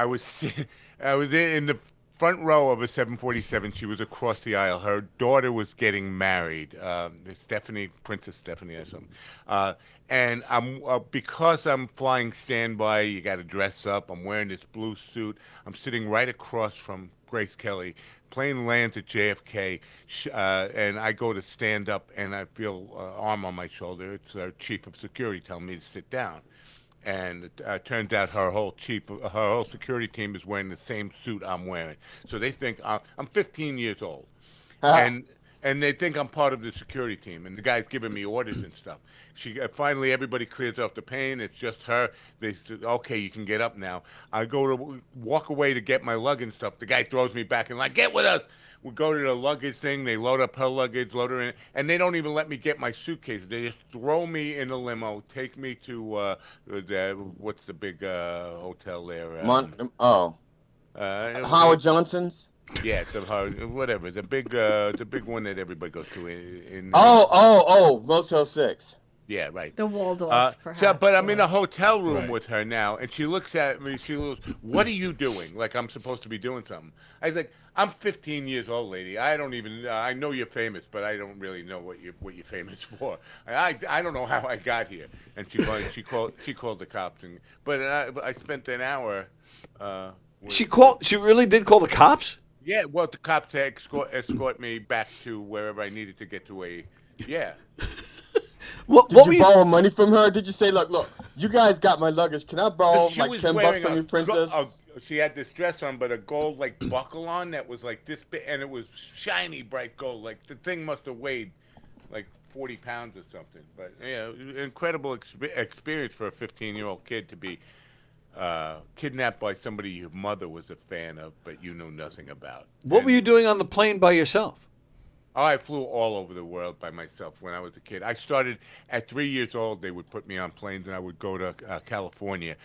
was in the front row of a 747. She was across the aisle. Her daughter was getting married. Princess Stephanie or something. And I'm because I'm flying standby. You got to dress up. I'm wearing this blue suit. I'm sitting right across from Grace Kelly. Plane lands at JFK, and I go to stand up, and I feel arm on my shoulder. It's our chief of security telling me to sit down. And it turns out her whole security team is wearing the same suit I'm wearing. So they think I'm 15 years old, and they think I'm part of the security team. And the guy's giving me orders and stuff. Finally, everybody clears off the plane. It's just her. They said, "Okay, you can get up now." I go to walk away to get my luggage and stuff. The guy throws me back and "Get with us." We go to the luggage thing. They load up her luggage, load her in, and they don't even let me get my suitcase. They just throw me in a limo, take me to what's the big hotel there? Howard Johnson's. Yeah, whatever. The big one that everybody goes to in Motel 6. Yeah, right. The Waldorf, perhaps. But I'm in a hotel room with her now, and she looks at me. She goes, "What are you doing?" Like I'm supposed to be doing something. I was like, "I'm 15 years old, lady. I don't even. I know you're famous, but I don't really know what you're famous for. I don't know how I got here." And she called the cops, but I spent an hour. She really did call the cops? Yeah. Well, the cops escort me back to wherever I needed to get to. Yeah. Did you borrow money from her? Did you say, look, you guys got my luggage. Can I borrow $10 from you, princess? She had this dress on, but a gold buckle on that was this big, and it was shiny, bright gold. The thing must have weighed 40 pounds or something. But yeah, incredible experience for a 15-year-old kid to be kidnapped by somebody your mother was a fan of, but you know nothing about. What were you doing on the plane by yourself? Oh, I flew all over the world by myself when I was a kid. I started at 3 years old. They would put me on planes, and I would go to California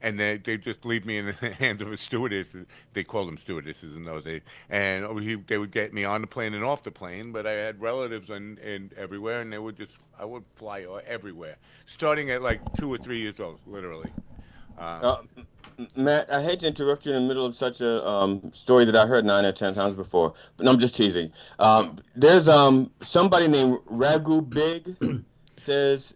and they just leave me in the hands of a stewardess. They called them stewardesses in those days. And they would get me on the plane and off the plane. But I had relatives in everywhere, and I would fly everywhere, starting at 2 or 3 years old, literally. Matt, I hate to interrupt you in the middle of such a story that I heard 9 or 10 times before, but I'm just teasing. There's somebody named Ragu Big says,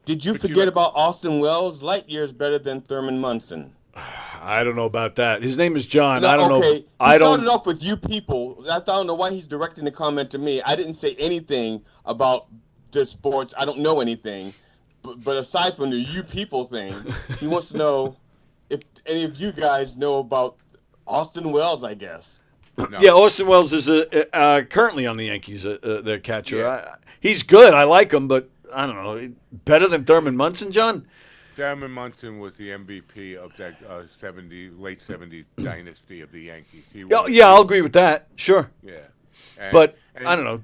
did you forget about Austin Wells? Light years better than Thurman Munson. I don't know about that. His name is John. No, I don't know. He started off with you people. I don't know why he's directing the comment to me. I didn't say anything about the sports. I don't know anything. But aside from the you people thing, he wants to know if any of you guys know about Austin Wells, I guess. No. Yeah, Austin Wells is currently on the Yankees, their catcher. Yeah. He's good. I like him, but I don't know. Better than Thurman Munson, John? Thurman Munson was the MVP of that late 70s dynasty of the Yankees. I'll agree with that. Sure. Yeah. But I don't know.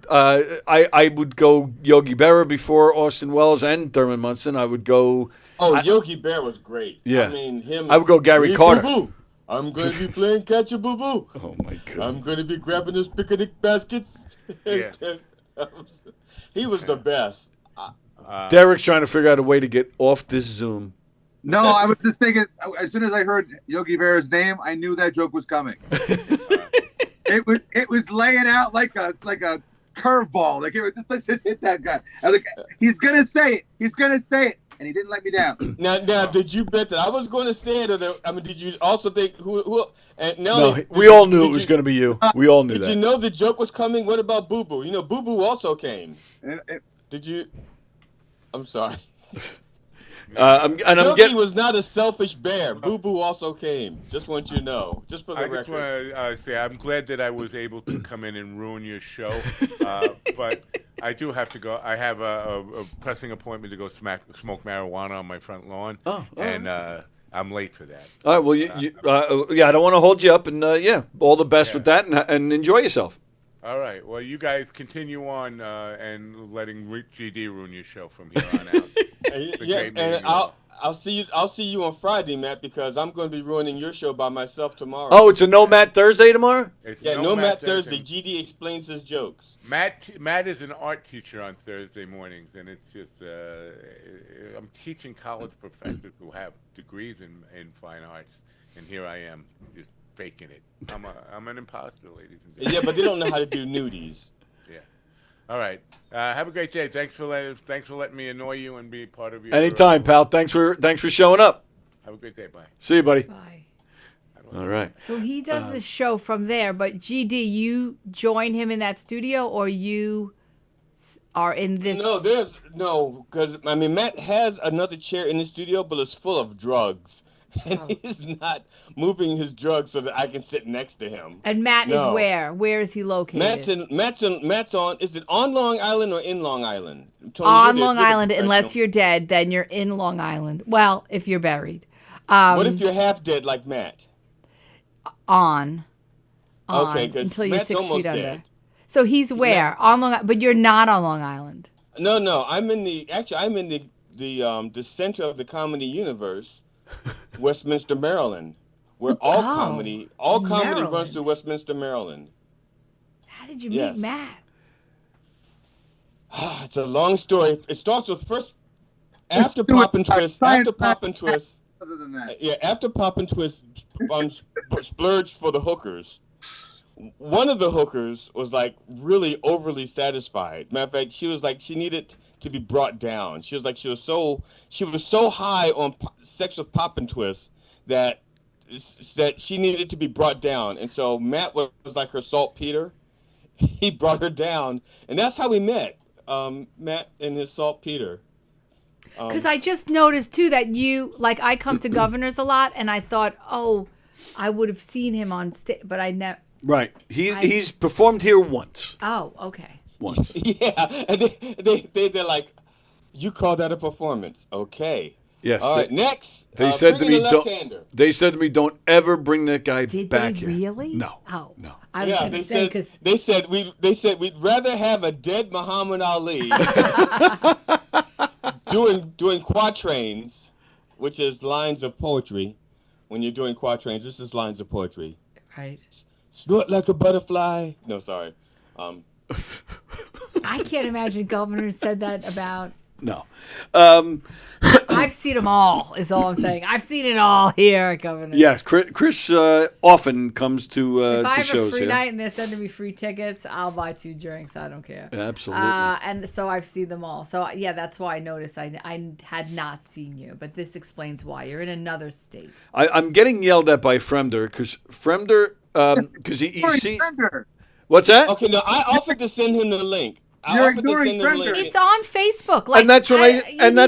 I would go Yogi Berra before Austin Wells and Thurman Munson. I would go. Yogi Berra was great. Yeah. I mean, him. I would go Gary Carter. Boo-boo. I'm going to be playing catcher, boo-boo. Oh, my God. I'm going to be grabbing those picnic baskets. Yeah. He was the best. Derek's trying to figure out a way to get off this Zoom. No, I was just thinking, as soon as I heard Yogi Berra's name, I knew that joke was coming. It was laying out like a curveball. Let's just hit that guy. I was like, he's gonna say it. He's gonna say it. and he didn't let me down. Now, did you bet that I was going to say it, or did you also think who? And No, we all knew it was going to be you. We all knew that. Did you know the joke was coming? What about Boo Boo? You know, Boo Boo also came. Did you? I'm sorry. Yogi was not a selfish bear. Boo Boo also came. Just want you to know. Just for the record. I just want to say I'm glad that I was able to come in and ruin your show. But I do have to go. I have a pressing appointment to go smoke marijuana on my front lawn. And I'm late for that. All right. Well, I don't want to hold you up. And, all the best with that and enjoy yourself. All right. Well, you guys continue on and letting GD ruin your show from here on out. And I'll see you on Friday, Matt, because I'm going to be ruining your show by myself tomorrow. Oh, it's a No Matt Thursday tomorher? No Matt Thursday. GD explains his jokes. Matt is an art teacher on Thursday mornings, and it's just I'm teaching college professors who have degrees in fine arts, and here I am just faking it. I'm an imposter, ladies and gentlemen. Yeah, but they don't know how to do nudies. Yeah. All right. Have a great day. Thanks for letting me annoy you and be part of your. Anytime, pal. Thanks for showing up. Have a great day. Bye. See you, buddy. Bye. All right. So he does the show from there, but GD, you join him in that studio, or you are in this? No, because Matt has another chair in the studio, but it's full of drugs. And he's not moving his drugs so that I can sit next to him. And Matt is where? Where is he located? Matt's on. Is it on Long Island or in Long Island? Tony, on Long Island, unless you're dead, then you're in Long Island. Well, if you're buried. What if you're half dead like Matt? On. Okay, because until you're Matt's 6 almost feet under. dead. So he's where? On Long Island, but you're not on Long Island. No. I'm in the center of the comedy universe. Westminster, Maryland, where all comedy runs through Westminster, Maryland. How did you meet Matt? It's a long story. It starts with after Pop and Twist. Other than that, after Pop and Twist splurged for the hookers. One of the hookers was like really overly satisfied. Matter of fact, she was like she needed to be brought down. She was like she was so high on sex with Pop and Twist that she needed to be brought down. And so Matt was like her saltpeter. He brought her down, and that's how we met. Matt and his saltpeter. Because I just noticed too that I come to Governors a lot, and I thought, I would have seen him on stage, but I never. Right. He's performed here once. Oh, okay. Once. Yeah, and they're like, you call that a performance? Okay. Yes. All right. Next. They said to me, don't ever bring that guy back here. Did they really? No. Oh no. I was they say, said we'd rather have a dead Muhammad Ali doing quatrains, which is lines of poetry. When you're doing quatrains, this is lines of poetry. Right. Snort like a butterfly. No, sorry. I can't imagine Governor said that about. No. I've seen them all, is all I'm saying. I've seen it all here at Governor. Yes, Kris often comes to shows here. If I have a free night and they're sending me free tickets, I'll buy 2 drinks. I don't care. Absolutely. And so I've seen them all. So, yeah, that's why I noticed I had not seen you. But this explains why. You're in another state. I'm getting yelled at by Fremder because because he sees. Fremder. What's that? Okay, no, I offered to send him the link. You're ignoring Fremder. It's on Facebook. And that's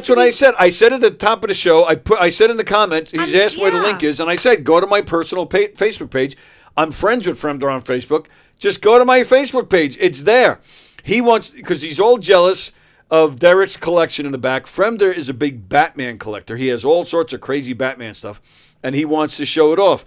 what I said. I said at the top of the show. I said in the comments. He's asked where the link is, and I said go to my personal Facebook page. I'm friends with Fremder on Facebook. Just go to my Facebook page. It's there. He wants because he's all jealous of Derek's collection in the back. Fremder is a big Batman collector. He has all sorts of crazy Batman stuff, and he wants to show it off.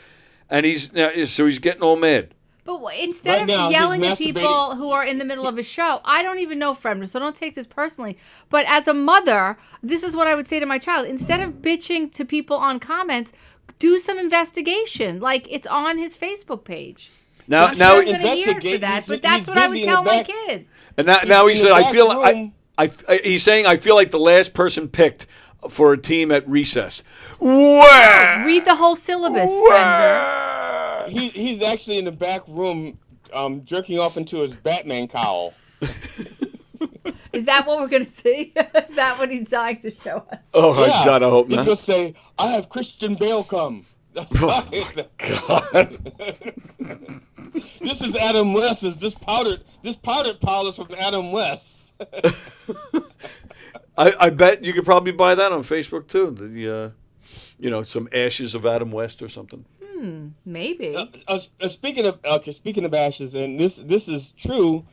And he's getting all mad. But instead of yelling at people who are in the middle of a show, I don't even know Fremder, so don't take this personally. But as a mother, this is what I would say to my child. Instead of bitching to people on comments, do some investigation. Like, it's on his Facebook page. Now I'm going to hear for that, but that's what I would tell my kid. And now he said, he's saying, I feel like the last person picked for a team at recess. Wow. Read the whole syllabus, Fremder. He's actually in the back room jerking off into his Batman cowl. Is Is that what we're going to see? Is that what he's trying to show us? Oh, my God, I hope He's not. going to say, I have Christian Bale come. That's Oh, my God. This is Adam West's. This powdered powder's from Adam West. I bet you could probably buy that on Facebook, too. The, some ashes of Adam West or something. Maybe. Speaking of ashes, and this is true.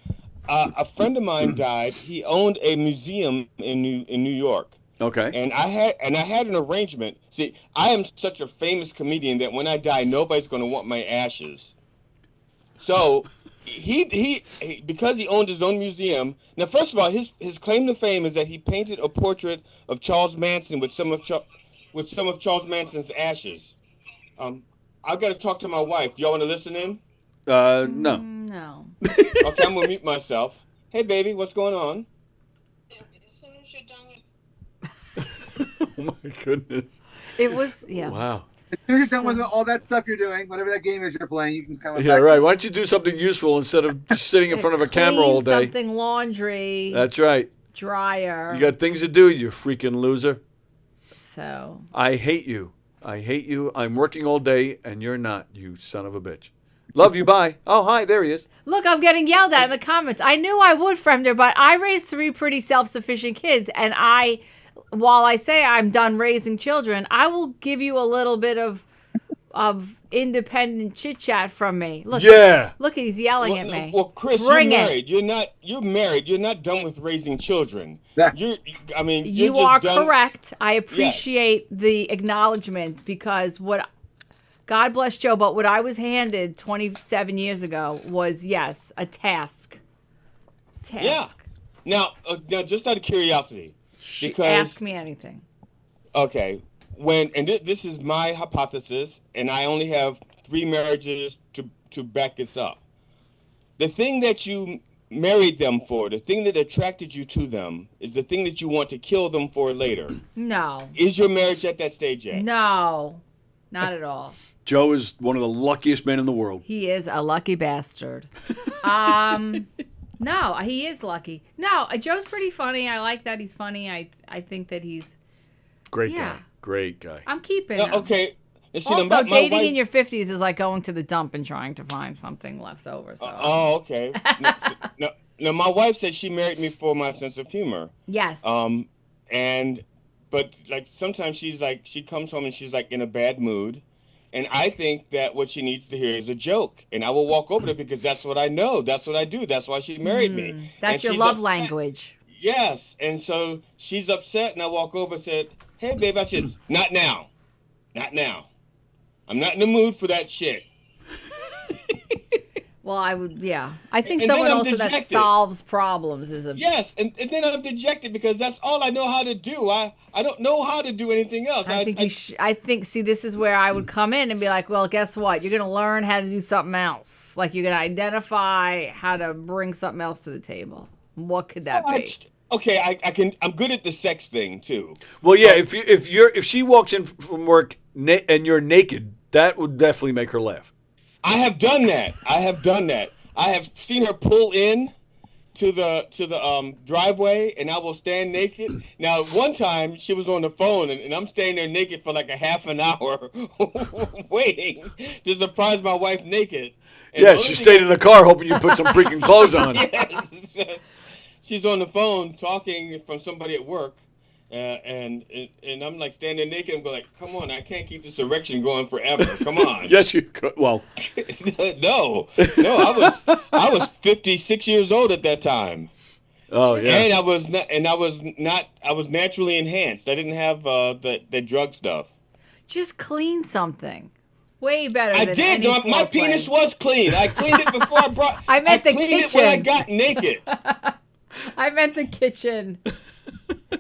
A friend of mine died. He owned a museum in New York. Okay. And I had an arrangement. See, I am such a famous comedian that when I die, nobody's going to want my ashes. So he because he owned his own museum. Now, first of all, his claim to fame is that he painted a portrait of Charles Manson with some of Charles Manson's ashes. I've got to talk to my wife. Do y'all want to listen in? No. No. Okay, I'm gonna mute myself. Hey, baby, what's going on? As soon as you're done, Oh, my goodness. It was, yeah. Wow. As soon as you're done with all that stuff you're doing, whatever that game is you're playing, you can come Yeah, back. right. Why don't you do something useful instead of just sitting in front of a camera all day? Something laundry, That's right. dryer. You got things to do, you freaking loser. So. I hate you. I hate you. I'm working all day, and you're not, you son of a bitch. Love you. Bye. Oh, hi. There he is. Look, I'm getting yelled at in the comments. I knew I would, Fremder, but I raised 3 pretty self-sufficient kids, and while I say I'm done raising children, I will give you a little bit of independent chit chat from me. Look, Yeah. look, he's yelling at me. Well, Kris, Bring you're it. married. You're married. You're not done with raising children. Yeah. You're You just are done. correct. I appreciate the acknowledgement because God bless Joe, but what I was handed 27 years ago was, yes, a task. Yeah. Now, just out of curiosity, because Ask me anything. okay, this is my hypothesis, and I only have 3 marriages to back this up. The thing that you married them for, the thing that attracted you to them, is the thing that you want to kill them for later. No. Is your marriage at that stage yet? No. Not at all. Joe is one of the luckiest men in the world. He is a lucky bastard. No, he is lucky. No, Joe's pretty funny. I like that he's funny. I think that he's Great Yeah. guy. Great guy. I'm keeping him. Okay. And see, Also, my dating wife- in your 50s is like going to the dump and trying to find something left over. So. okay. No, my wife said she married me for my sense of humor. Yes. But like sometimes she comes home and she's like in a bad mood, and I think that what she needs to hear is a joke, and I will walk over there because that's what I know, that's what I do, that's why she married me. That's And your she's love upset. language. Yes, and so she's upset, and I walk over and said, "Hey, babe," I said, "Not now, not now. I'm not in the mood for that shit." Well, I would, yeah. I think And then someone I'm also that dejected. solves problems is a. Yes, and then I'm dejected because that's all I know how to do. I don't know how to do anything else. I think I think. See, this is where I would come in and be like, "Well, guess what? You're gonna learn how to do something else. Like you're gonna identify how to bring something else to the table. What could that be?" Okay, I can. I'm good at the sex thing too. Well, yeah. If she walks in from work and you're naked, that would definitely make her laugh. I have done that. I have seen her pull in to the driveway, and I will stand naked. Now, one time she was on the phone, and I'm standing there naked for like a half an hour, waiting to surprise my wife naked. And Yeah, the she only stayed in the car hoping you put some freaking clothes on. Yes. She's on the phone talking from somebody at work, and I'm like standing naked. I'm going like, come on, I can't keep this erection going forever. Come on. Yes, you could. Well, no, I was 56 years old at that time. oh yeah. And I was naturally enhanced. I didn't have the drug stuff. Just clean something. Way better. I than did. any No, my foreplay. penis was clean. I cleaned it before I brought. I meant the cleaned it when I kitchen. got naked. I meant the kitchen.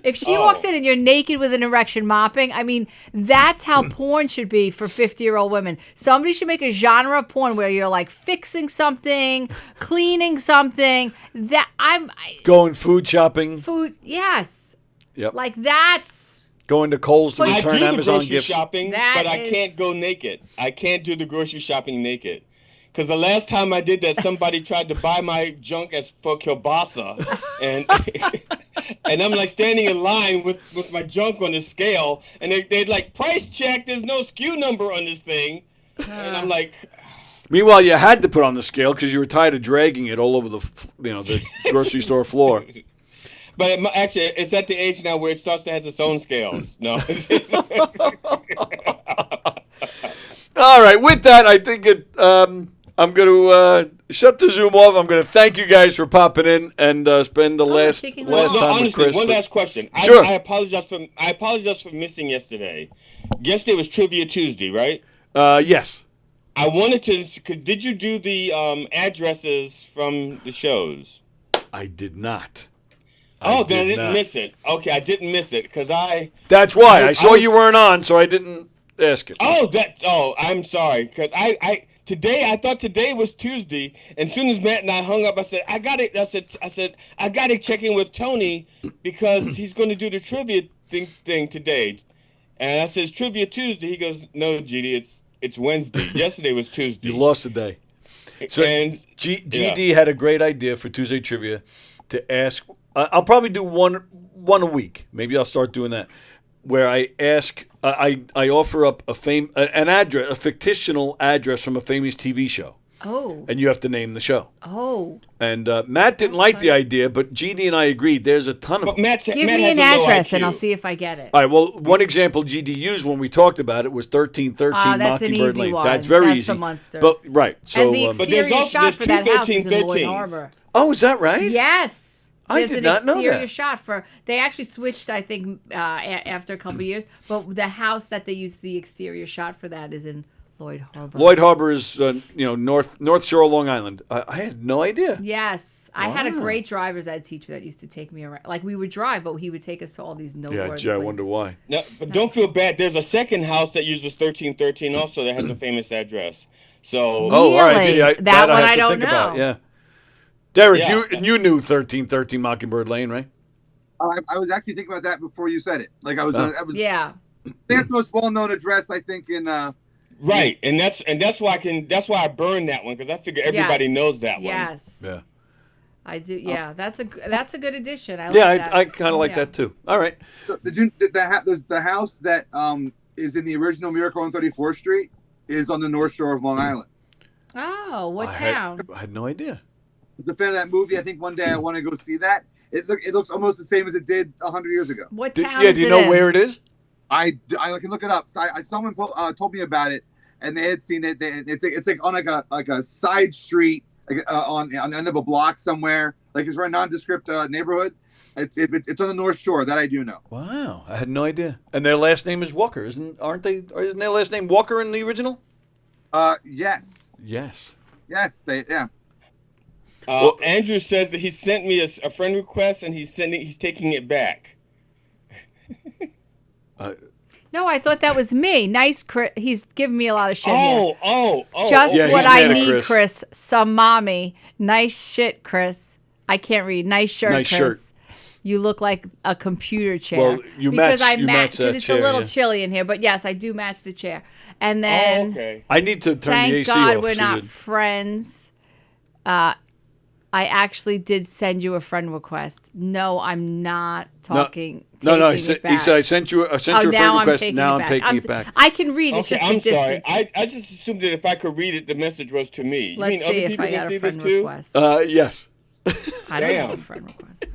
If she Oh. walks in and you're naked with an erection mopping, I mean, that's how porn should be for 50-year-old women. Somebody should make a genre of porn where you're like fixing something, cleaning something. Going food shopping. Food, yes. Yep. Like that's Going to Kohl's to But- I return do the Amazon grocery gifts. shopping, That but I is- can't go naked. I can't do the grocery shopping naked. Because the last time I did that, somebody tried to buy my junk as for kielbasa, and and I'm like standing in line with my junk on the scale, and they're like, price check, there's no SKU number on this thing, and I'm like. Meanwhile, you had to put on the scale because you were tired of dragging it all over the grocery store floor. But actually, it's at the age now where it starts to have its own scales. No. All right. With that, I think I'm going to shut the Zoom off. I'm going to thank you guys for popping in and spend the last taking time honestly, with Kris. one last question. Sure. I apologize for missing yesterday. Yesterday was Trivia Tuesday, right? Yes. I wanted to. Did you do the addresses from the shows? I did not. Then I didn't miss it. Okay, I didn't miss it because I. That's why I saw you weren't on, so I didn't ask it. I'm sorry because I thought today was Tuesday, and as soon as Matt and I hung up, I said I got it. I said I got to check in with Tony because he's going to do the trivia thing today, and I said it's Trivia Tuesday. He goes, no, GD, it's Wednesday. Yesterday was Tuesday. You lost a day. So GD had a great idea for Tuesday trivia to ask. I'll probably do one a week. Maybe I'll start doing that, where I ask. I offer up an address, a fictional address from a famous TV show. Oh. And you have to name the show. Oh. And Matt didn't like the idea, but GD and I agreed. There's a ton of them. Give me an address, and I'll see if I get it. All right. Well, one example GD used when we talked about it was 1313 that's an Mockingbird easy Lane. one. That's very That's easy. the Munsters. But right. So, And the exterior shot for that house is in Lloyd Harbor. oh, is that right? Yes. I There's did an not know exterior that. shot for. They actually switched, I think, after a couple of years. But the house that they used the exterior shot for that is in Lloyd Harbor. Lloyd Harbor is North Shore, Long Island. I had no idea. Yes, I had a Wow. great driver's ed teacher that used to take me around. Like we would drive, but he would take us to all these noteworthy Yeah, gee, I places. wonder why. No, but don't feel bad. There's a second house that uses 1313 also that has a famous address. So Oh, all right. Really? See, That I one have I to don't think about. know. Yeah. Derek, Yeah. you knew 1313 Mockingbird Lane, right? I was actually thinking about that before you said it. Like I was. Yeah. That's the most well-known address I think in. right, and that's why I burned that one because I figure everybody Yes. knows that one. Yes. Yeah. I do. Yeah, that's a good addition. I like Yeah, that. I kind of like Yeah. that too. All right. There's the house that is in the original Miracle on 34th Street is on the North Shore of Long Island. Oh, what I town? had no idea. As a fan of that movie, I think one day I want to go see that. It looks almost the same as it did 100 years ago. What town Yeah, is do you it know in? where it is? I can look it up. So someone told me about it, and they had seen it. It's like on like a side street, like on the end of a block somewhere. Like it's a nondescript neighborhood. It's on the North Shore. That I do know. Wow, I had no idea. And their last name is Walker, isn't their last name Walker in the original? Yes. Yes. Yeah. Andrew says that he sent me a friend request and he's taking it back. No, I thought that was me. Nice, Kris. He's giving me a lot of shit here. Just Yeah, what he's I mad at need, Kris. Kris. Some mommy. Nice shit, Kris. I can't read. Nice shirt, Nice Kris. shirt. You look like a computer chair. Well, you match that because it's chair, a little yeah. chilly in here. But yes, I do match the chair. And then, okay. I need to turn the thank AC God off. we're so not that- friends. I actually did send you a friend request. No, I'm not talking. No. He taking it said back. I sent you a friend now request. I'm Now I'm back. taking it back. I can read. It's Okay, just the I'm sorry. distance. I just assumed that if I could read it, the message was to me. You Let's mean see other if people I can got see a this friend too? request. Yes. I don't have a Damn. friend request.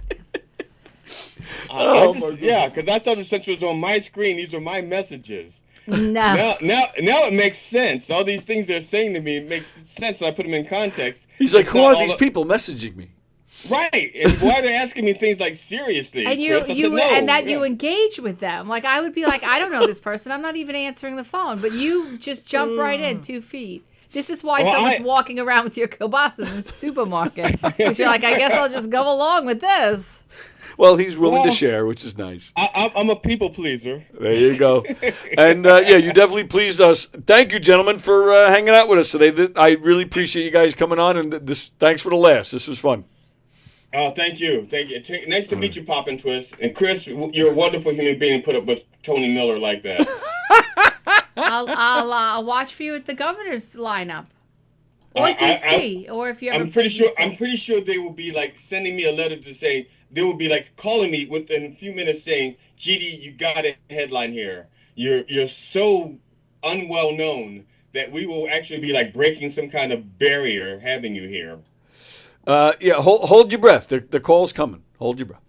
I guess. Because I thought since it was on my screen, these are my messages. No. Now it makes sense. All these things they're saying to me makes sense. So I put them in context. He's like, It's who not are all these the- people messaging me? Right, and why are they asking me things like seriously? And you Kris? I said, no. and that Yeah. you engage with them. Like I would be like, I don't know this person. I'm not even answering the phone. But you just jump right in 2 feet. This is why Well, someone's walking around with your kielbasa in the supermarket. Because you're like, I guess I'll just go along with this. Well, he's willing to Well- share, which is nice. I'm a people pleaser. There you go. And yeah, you definitely pleased us. Thank you, gentlemen, for hanging out with us today. I really appreciate you guys coming on, and thanks for the laughs. This was fun. Oh, thank you. Nice to meet you, Pop and Twist. And Kris, you're a wonderful human being to put up with Tony Miller like that. I'll watch for you at the governor's lineup. Or DC, or if you ever. I'm pretty sure they will be like sending me a letter to say they will be like calling me within a few minutes saying, "GD, you got a headline here. You're so unwell known that we will actually be like breaking some kind of barrier having you here." Yeah, hold your breath. The call's coming. Hold your breath.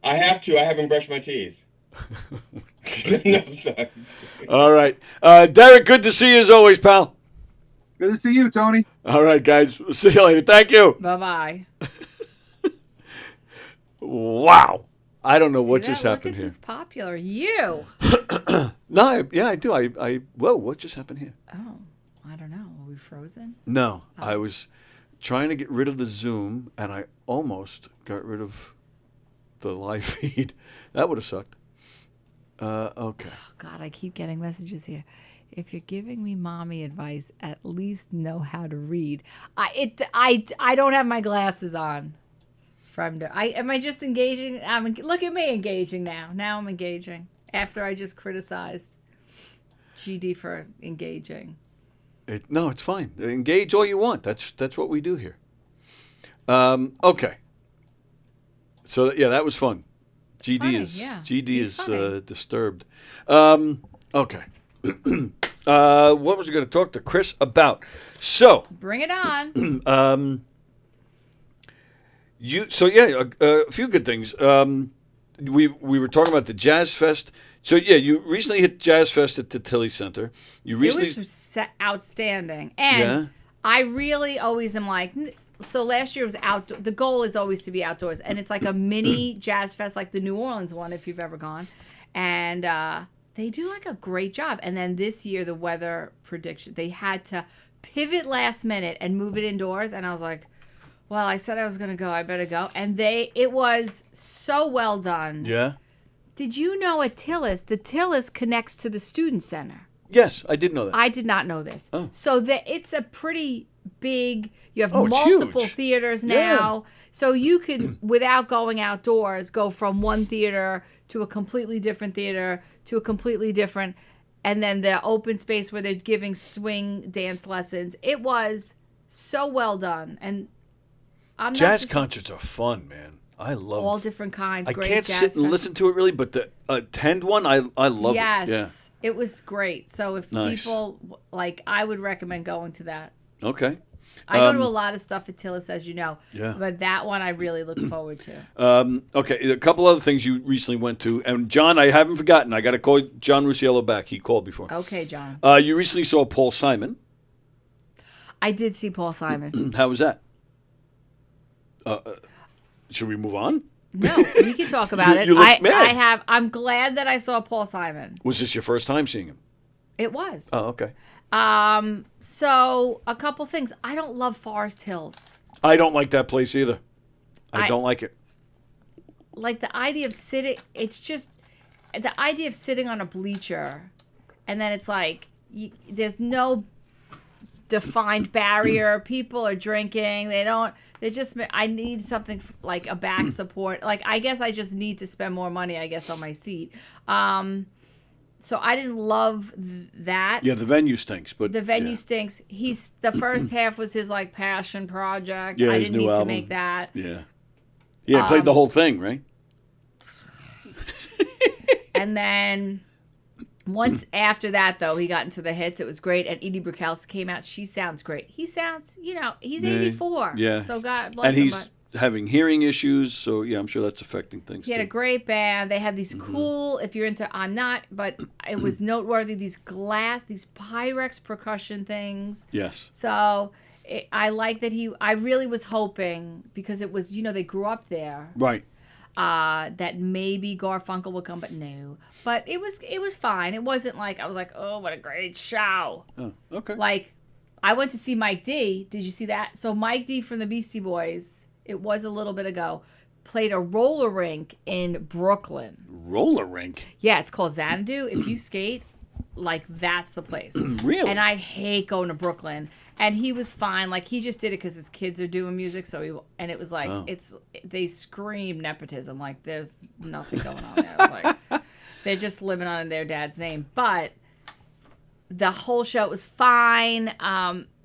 I have to. I haven't brushed my teeth. No, I'm sorry. All right. Derek, good to see you as always, pal. Good to see you, Tony. All right, guys. We'll see you later. Thank you. Bye-bye. Wow. I don't know what just happened Look at here. who's popular. You. No, yeah, I do. Whoa, what just happened here? Oh, I don't know. Are we frozen? No, I was trying to get rid of the Zoom, and I almost got rid of the live feed. That would have sucked. Okay. Oh, God, I keep getting messages here. If you're giving me mommy advice, at least know how to read. I don't have my glasses on. Am I just engaging? Look at me engaging now. Now I'm engaging after I just criticized GD for engaging. No, it's fine. Engage all you want. That's what we do here. Okay. So yeah, that was fun. GD Funny, is yeah. GD He's is funny. disturbed. Okay. What was I going to talk to Kris about? So Bring it on. a few good things. We were talking about the Jazz Fest. So yeah, you recently hit Jazz Fest at the Tilly Center. You recently It was outstanding. And Yeah. I really always am like, so last year was outdoor. The goal is always to be outdoors. And it's like a mini Jazz Fest, like the New Orleans one, if you've ever gone. And they do like a great job. And then this year, the weather prediction, they had to pivot last minute and move it indoors. And I was like, well, I said I was going to go. I better go. And it was so well done. Yeah. Did you know at Tillis, the Tillis connects to the Student Center? Yes, I did know that. I did not know this. Oh. So it's a pretty big, you have Oh, it's multiple huge. theaters Yeah. now. So you could, without going outdoors, go from one theater to a completely different theater to a completely different, and then the open space where they're giving swing dance lessons. It was so well done. And I'm not Jazz just concerts are fun, man. I love all different kinds. I Great can't jazz sit and fest- listen to it really, but the attend one, I love Yes. it. Yeah. It was great. So if Nice. people, I would recommend going to that. Okay. I go to a lot of stuff at Tillis, as you know. Yeah. But that one I really look forward to. Okay, a couple other things you recently went to, and John, I haven't forgotten. I got to call John Rusiello back. He called before. Okay, John. You recently saw Paul Simon. I did see Paul Simon. How was that? Should we move on? No, we can talk about it. You look mad. I'm glad that I saw Paul Simon. Was this your first time seeing him? It was. Oh, okay. So a couple things. I don't love Forest Hills. I don't like that place either. I I- don't like it. Like the idea of sitting, it's just the idea of sitting on a bleacher, and then it's like there's no defined barrier. People are drinking. I need something like a back support. Like, I guess I just need to spend more money, I guess, on my seat. So I didn't love that. Yeah, the venue stinks, but The venue yeah. stinks. The first half was his like passion project. Yeah, I his didn't new need album. to make that. Yeah. Yeah, played the whole thing, right? And then once after that, though, he got into the hits. It was great. And Edie Brickhouse came out. She sounds great. He sounds, he's 84. Yeah. So God bless And him. he's having hearing issues, so yeah, I'm sure that's affecting things. He had a too. great band. They had these Mm-hmm. cool, if you're into, I'm not, but it was noteworthy, these Pyrex percussion things. Yes. So I like that I really was hoping, because it was, they grew up there, Right. that maybe Garfunkel would come, but no. But it was fine. It wasn't like, I was like, oh, what a great show. Oh, okay. Like, I went to see Mike D. Did you see that? So Mike D from the Beastie Boys, it was a little bit ago, played a roller rink in Brooklyn. Roller rink. Yeah, it's called Xanadu. If you skate, like, that's the place. Really? And I hate going to Brooklyn. And he was fine. Like, he just did it because his kids are doing music. So it was like, Oh. they scream nepotism. Like, there's nothing going on there. It's like, they're just living on their dad's name. But the whole show was fine.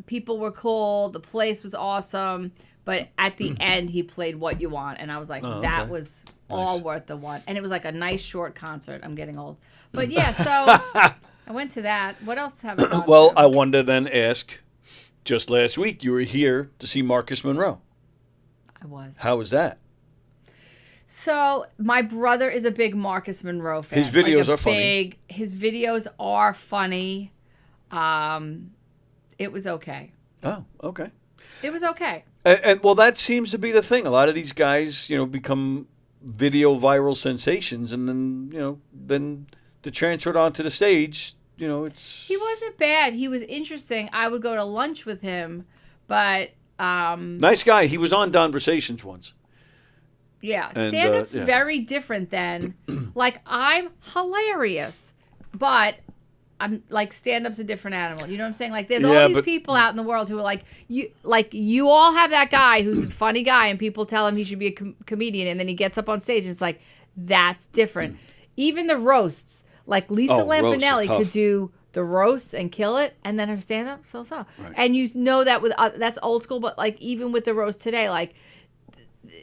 People were cool. The place was awesome. But at the end, he played What You Want. And I was like, that was all worth the one. And it was like a nice short concert. I'm getting old. But yeah, so I went to that. What else have I gone Well, to? I wanted to then ask, just last week, you were here to see Marcus Monroe. I was. How was that? So my brother is a big Marcus Monroe fan. His videos are funny. His videos are funny. It was okay. Oh, okay. It was okay. And well, that seems to be the thing. A lot of these guys, become video viral sensations, and then to transfer it onto the stage, it's... He wasn't bad. He was interesting. I would go to lunch with him, but... nice guy. He was on Donversations once. Yeah, And, stand-up's very different than... Like, I'm hilarious, but... I'm like stand-up's a different animal. You know what I'm saying? Like there's all these people out in the world who are like you all have that guy who's a funny guy and people tell him he should be a comedian and then he gets up on stage and it's like that's different. Even the roasts, like Lisa Lampanelli could do the roast and kill it, and then her stand-up so. Right. And you know that with that's old school, but like even with the roast today, like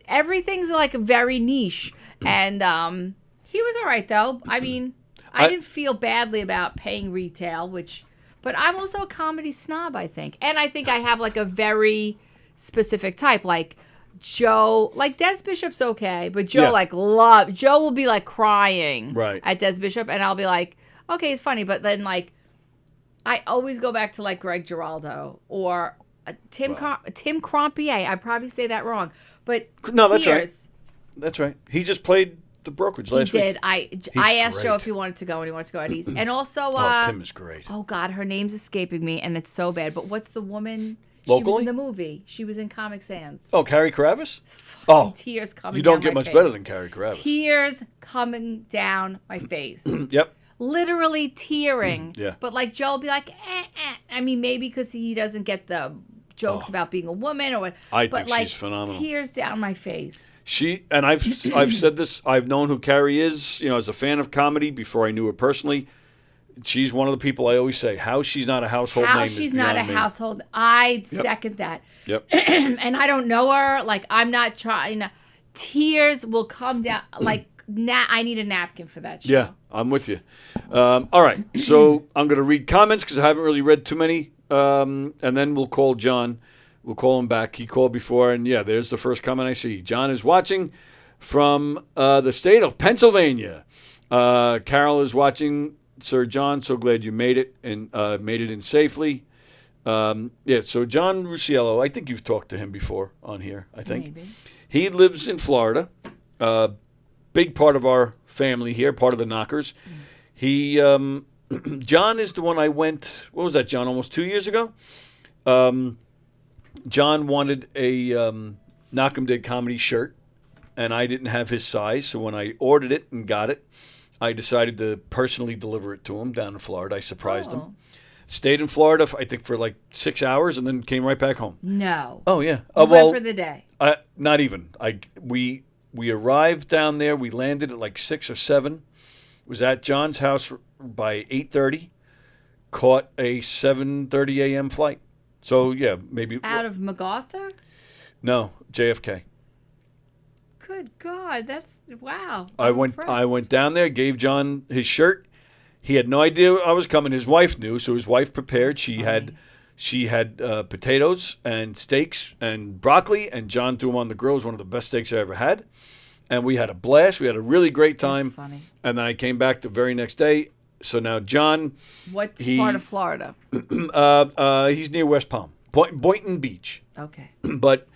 everything's like very niche. And he was all right though. I mean. I didn't feel badly about paying retail, but I'm also a comedy snob, I think. And I think I have like a very specific type. Like Joe, like Des Bishop's okay, but Joe Joe will be like crying at Des Bishop, and I'll be like, okay, it's funny. But then like, I always go back to like Greg Giraldo or Tim Crompier. I probably say that wrong. But no, that's right. That's right. He just played the brokerage last week. He did. I asked Joe if he wanted to go, and he wanted to go at East. And also, Tim is great. Oh God, her name's escaping me, and it's so bad. But what's the woman? Locally? She was in the movie. She was in Comic Sans. Oh, Carrie Kravitz? Tears coming. You don't down get my much face. better than Carrie Kravitz. Tears coming down my face. Yep. Literally tearing. Yeah. But like Joe will be like, I mean, maybe because he doesn't get the jokes about being a woman or what. I think she's phenomenal. Tears down my face. And I've said this. I've known who Carrie is. As a fan of comedy before I knew her personally. She's one of the people I always say how she's not a household name. How she's not a household. I second that. Yep. And I don't know her. Like I'm not trying. Tears will come down. Like I need a napkin for that show. Yeah, I'm with you. All right, so I'm going to read comments because I haven't really read too many. And then we'll call John. We'll call him back. He called before, and yeah, there's the first comment I see. John is watching from the state of Pennsylvania. Carol is watching. Sir John, so glad you made it and made it in safely. So John Rusiello, I think you've talked to him before on here, I think. Maybe. He lives in Florida. Big part of our family here, part of the Knockers. He, John is the one I went, what was that, John, almost 2 years ago? John wanted a Knock 'em Dead Comedy shirt, and I didn't have his size, so when I ordered it and got it, I decided to personally deliver it to him down in Florida. I surprised him. Stayed in Florida, I think, for like 6 hours, and then came right back home. No. Oh, yeah. You went for the day. Not even. We arrived down there. We landed at like 6 or 7. Was at John's house by 8:30. Caught a 7:30 a.m. flight. So, yeah, maybe. Out of MacArthur? No, JFK. Good God, that's wow. I went down there, gave John his shirt. He had no idea I was coming. His wife knew, so his wife prepared. She had potatoes and steaks and broccoli, and John threw them on the grill. It was one of the best steaks I ever had. And we had a blast. We had a really great time. That's funny. And then I came back the very next day. So now John. What part of Florida? He's near West Palm, Boynton Beach. Okay. But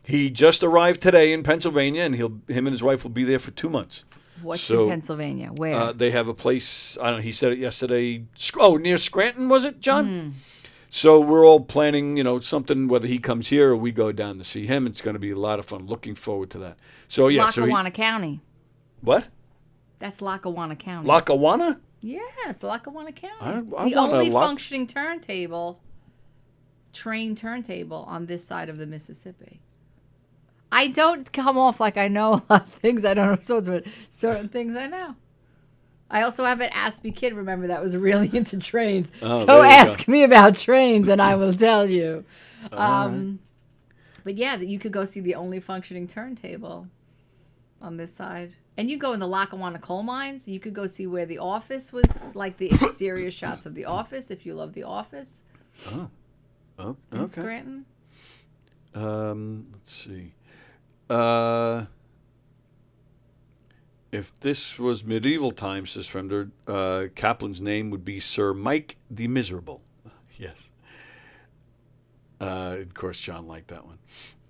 he just arrived today in Pennsylvania, and him and his wife will be there for 2 months. What's in Pennsylvania? Where? They have a place, I don't know, he said it yesterday. Oh, near Scranton, was it, John? So we're all planning, something, whether he comes here or we go down to see him. It's going to be a lot of fun. Looking forward to that. So, yeah. Lackawanna County. What? That's Lackawanna County. Lackawanna? Yes, Lackawanna County. I the only functioning train turntable on this side of the Mississippi. I don't come off like I know a lot of things I don't know, but certain things I know. I also have an Ask Me kid, remember, that was really into trains. Oh, So there you ask go. me about trains and I will tell you. right. But yeah, you could go see the only functioning turntable on this side. And you go in the Lackawanna coal mines. You could go see where the office was, like the exterior shots of the office, if you love the office. Oh, In okay. Scranton. Let's see. If this was medieval times, says Fremder, Kaplan's name would be Sir Mike the Miserable. Yes. Of course, John liked that one.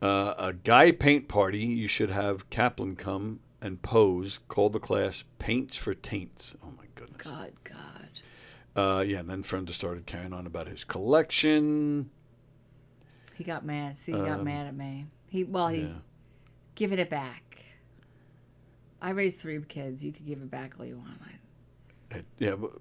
A guy paint party. You should have Kaplan come and pose. Call the class Paints for Taints. Oh my goodness. God. Yeah, and then Fremder started carrying on about his collection. He got mad. See, he got mad at me. He Yeah. giving it back. I raised 3 kids. You could give it back all you want. Yeah, but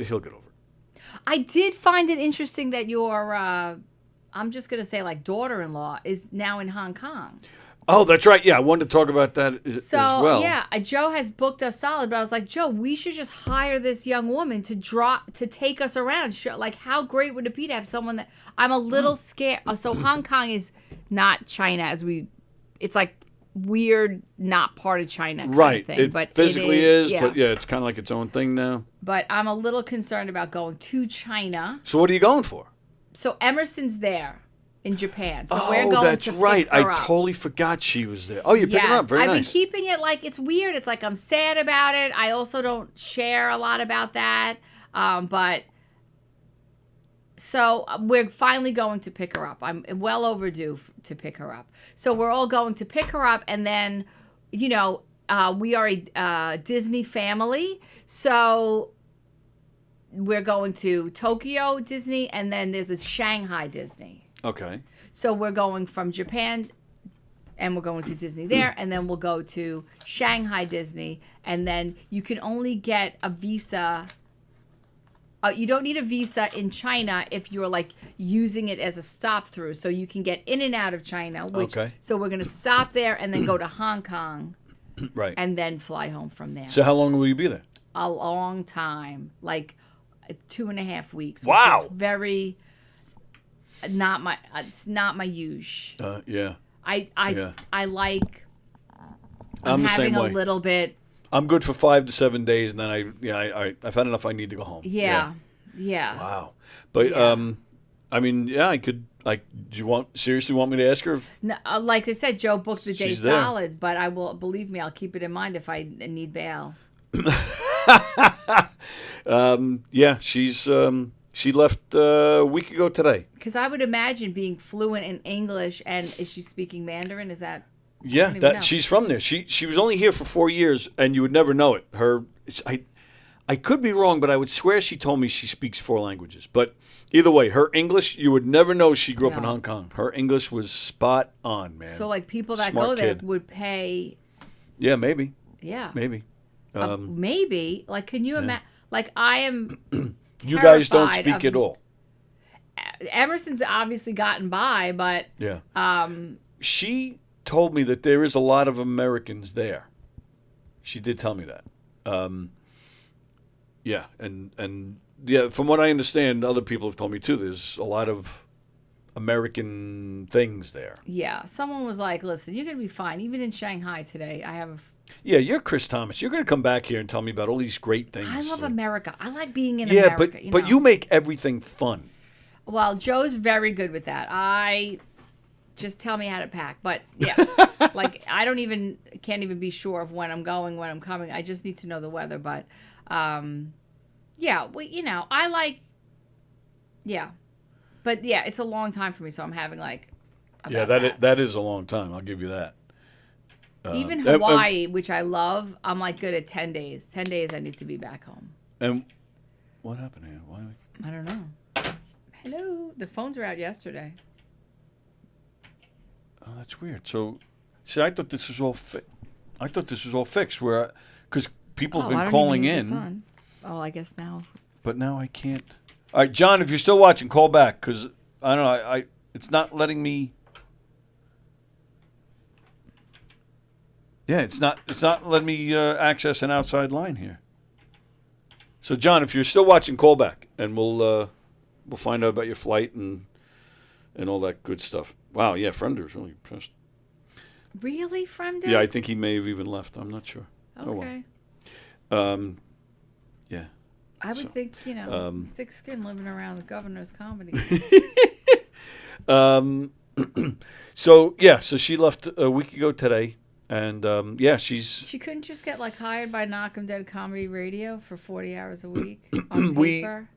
he'll get over it. I did find it interesting that your, I'm just going to say like daughter-in-law is now in Hong Kong. Oh, that's right. Yeah, I wanted to talk about that as So, well. yeah, Joe has booked us solid, but I was like, Joe, we should just hire this young woman to take us around. Like, how great would it be to have someone that, I'm a little scared. So Hong Kong is not China it's like weird, not part of China kind Right. of thing. It but physically is, yeah. but yeah, it's kind of like its own thing now. But I'm a little concerned about going to China. So what are you going for? So Emerson's there in Japan. So we're Oh, going that's to right. pick her I up. totally forgot she was there. Oh, you're picking her up. Very I've nice. been keeping it like it's weird. It's like I'm sad about it. I also don't share a lot about that. But so we're finally going to pick her up. I'm well overdue to pick her up. So we're all going to pick her up, and then, we are a Disney family. So we're going to Tokyo Disney, and then there's a Shanghai Disney. Okay. So we're going from Japan, and we're going to Disney there, and then we'll go to Shanghai Disney, and then you can only get a visa. You don't need a visa in China if you're like using it as a stop through. So you can get in and out of China. Okay. So we're going to stop there and then go to Hong Kong Right. and then fly home from there. So how long will you be there? A long time, like 2.5 weeks. Wow. Which is very it's not my usual. Yeah. I like. I'm the having same a way. little bit. I'm good for 5 to 7 days, and then I've had enough. I need to go home. Yeah. Wow. But Yeah. I mean, yeah, I could. Like, do you seriously want me to ask her? No, like I said, Joe booked the day She's there. solid, but I will believe me. I'll keep it in mind if I need bail. Yeah, she left a week ago today. Because I would imagine being fluent in English, and is she speaking Mandarin? Is that? Yeah, don't even know. she's from there. She was only here for 4 years, and you would never know it. I could be wrong, but I would swear she told me she speaks 4 languages. But either way, her English, you would never know she grew up in No. Hong Kong. Her English was spot on, man. So like people that Smart go there kid. would pay. Yeah, maybe. Yeah. Maybe. Maybe. Like, can you imagine? Like, I am. You guys don't terrified speak of- at all. Emerson's obviously gotten by, but Yeah. She told me that there is a lot of Americans there. She did tell me that. Yeah, and yeah, from what I understand, other people have told me too. There's a lot of American things there. yeah, someone was like, "Listen, you're gonna be fine." Even in Shanghai today, I have. Yeah, you're Chris Thomas. You're going to come back here and tell me about all these great things. I love America. I like being in Yeah, America. but you make everything fun. Well, Joe's very good with that. I just tell me how to pack. But yeah, like I can't even be sure of when I'm going, when I'm coming. I just need to know the weather. But yeah, I like. Yeah, but yeah, it's a long time for me, so I'm having like. Yeah, about that is a long time. I'll give you that. Even Hawaii, which I love, I'm like good at 10 days. 10 days, I need to be back home. And what happened here? Why? I don't know. Hello, the phones were out yesterday. Oh, that's weird. So, see, I thought this was all fixed. Where, because people have I been don't calling even need the in, sun. Oh, I guess now. but now I can't. All right, John, if you're still watching, call back because I don't know. I it's not letting me. Yeah, it's not letting me access an outside line here. So, John, if you're still watching, call back, and we'll find out about your flight and all that good stuff. Wow, yeah, Fremder's really impressed. Really, Fremder? Yeah, I think he may have even left. I'm not sure. Okay. Oh, well. Yeah. I would think, thick skin living around the governor's comedy. So she left a week ago today, and She couldn't just get hired by Knock 'em Dead Comedy Radio for 40 hours a week on paper?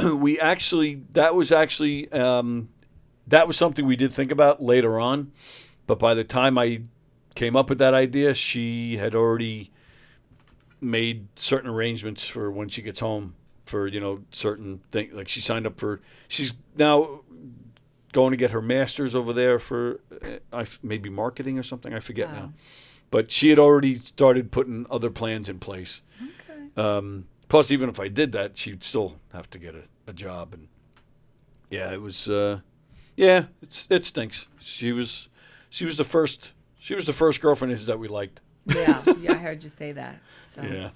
that was something we did think about later on, but by the time I came up with that idea, she had already made certain arrangements for when she gets home for certain things. Like she's now going to get her master's over there for maybe marketing or something. I forget now. But she had already started putting other plans in place. Okay. Plus, even if I did that, she'd still have to get a job. And yeah, it was. It stinks. She was the first girlfriend of his that we liked. Yeah, I heard you say that. So. Yeah.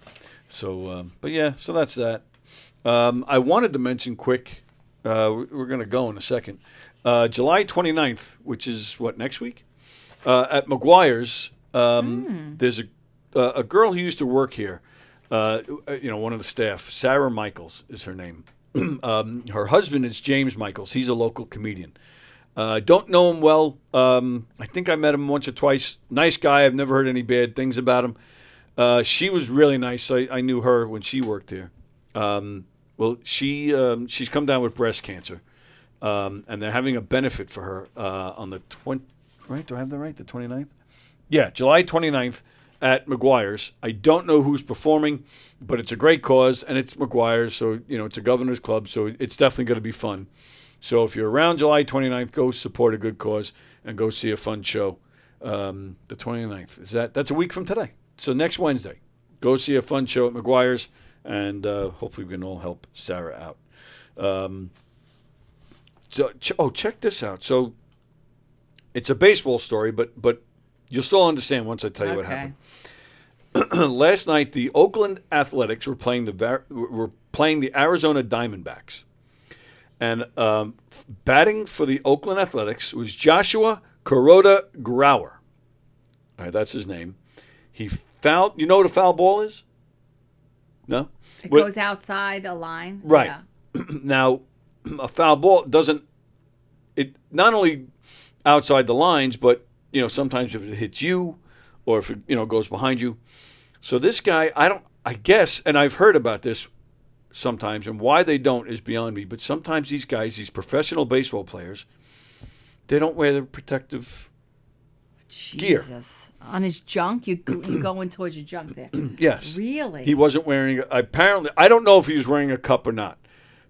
So, so that's that. I wanted to mention quick. We're going to go in a second. July 29th, which is next week, at McGuire's. There's a girl who used to work here. One of the staff, Sarah Michaels is her name. Her husband is James Michaels. He's a local comedian. Don't know him well. I think I met him once or twice. Nice guy. I've never heard any bad things about him. She was really nice. I knew her when she worked here. She's come down with breast cancer, and they're having a benefit for her on the 20th. Right? Do I have that right? The 29th? Yeah, July 29th at McGuire's. I don't know who's performing, but it's a great cause, and it's McGuire's, so it's a governor's club, so it's definitely going to be fun. So if you're around July 29th, go support a good cause and go see a fun show. The 29th that's a week from today. So next Wednesday, go see a fun show at McGuire's, and hopefully we can all help Sarah out. Check this out. So it's a baseball story, but you'll still understand once I tell you what happened. Last night, the Oakland Athletics were playing the Arizona Diamondbacks, and batting for the Oakland Athletics was Joshua Kuroda Grauer. All right, that's his name. He fouled. You know what a foul ball is? No. It goes outside a line. Right. Yeah. Now, a foul ball doesn't. It not only outside the lines, but sometimes if it hits you, or if it goes behind you. So this guy, I guess, and I've heard about this sometimes, and why they don't is beyond me. But sometimes these guys, these professional baseball players, they don't wear the protective gear. Jesus. On his junk? You're going towards your junk there. Yes. Really? He wasn't wearing, apparently, I don't know if he was wearing a cup or not,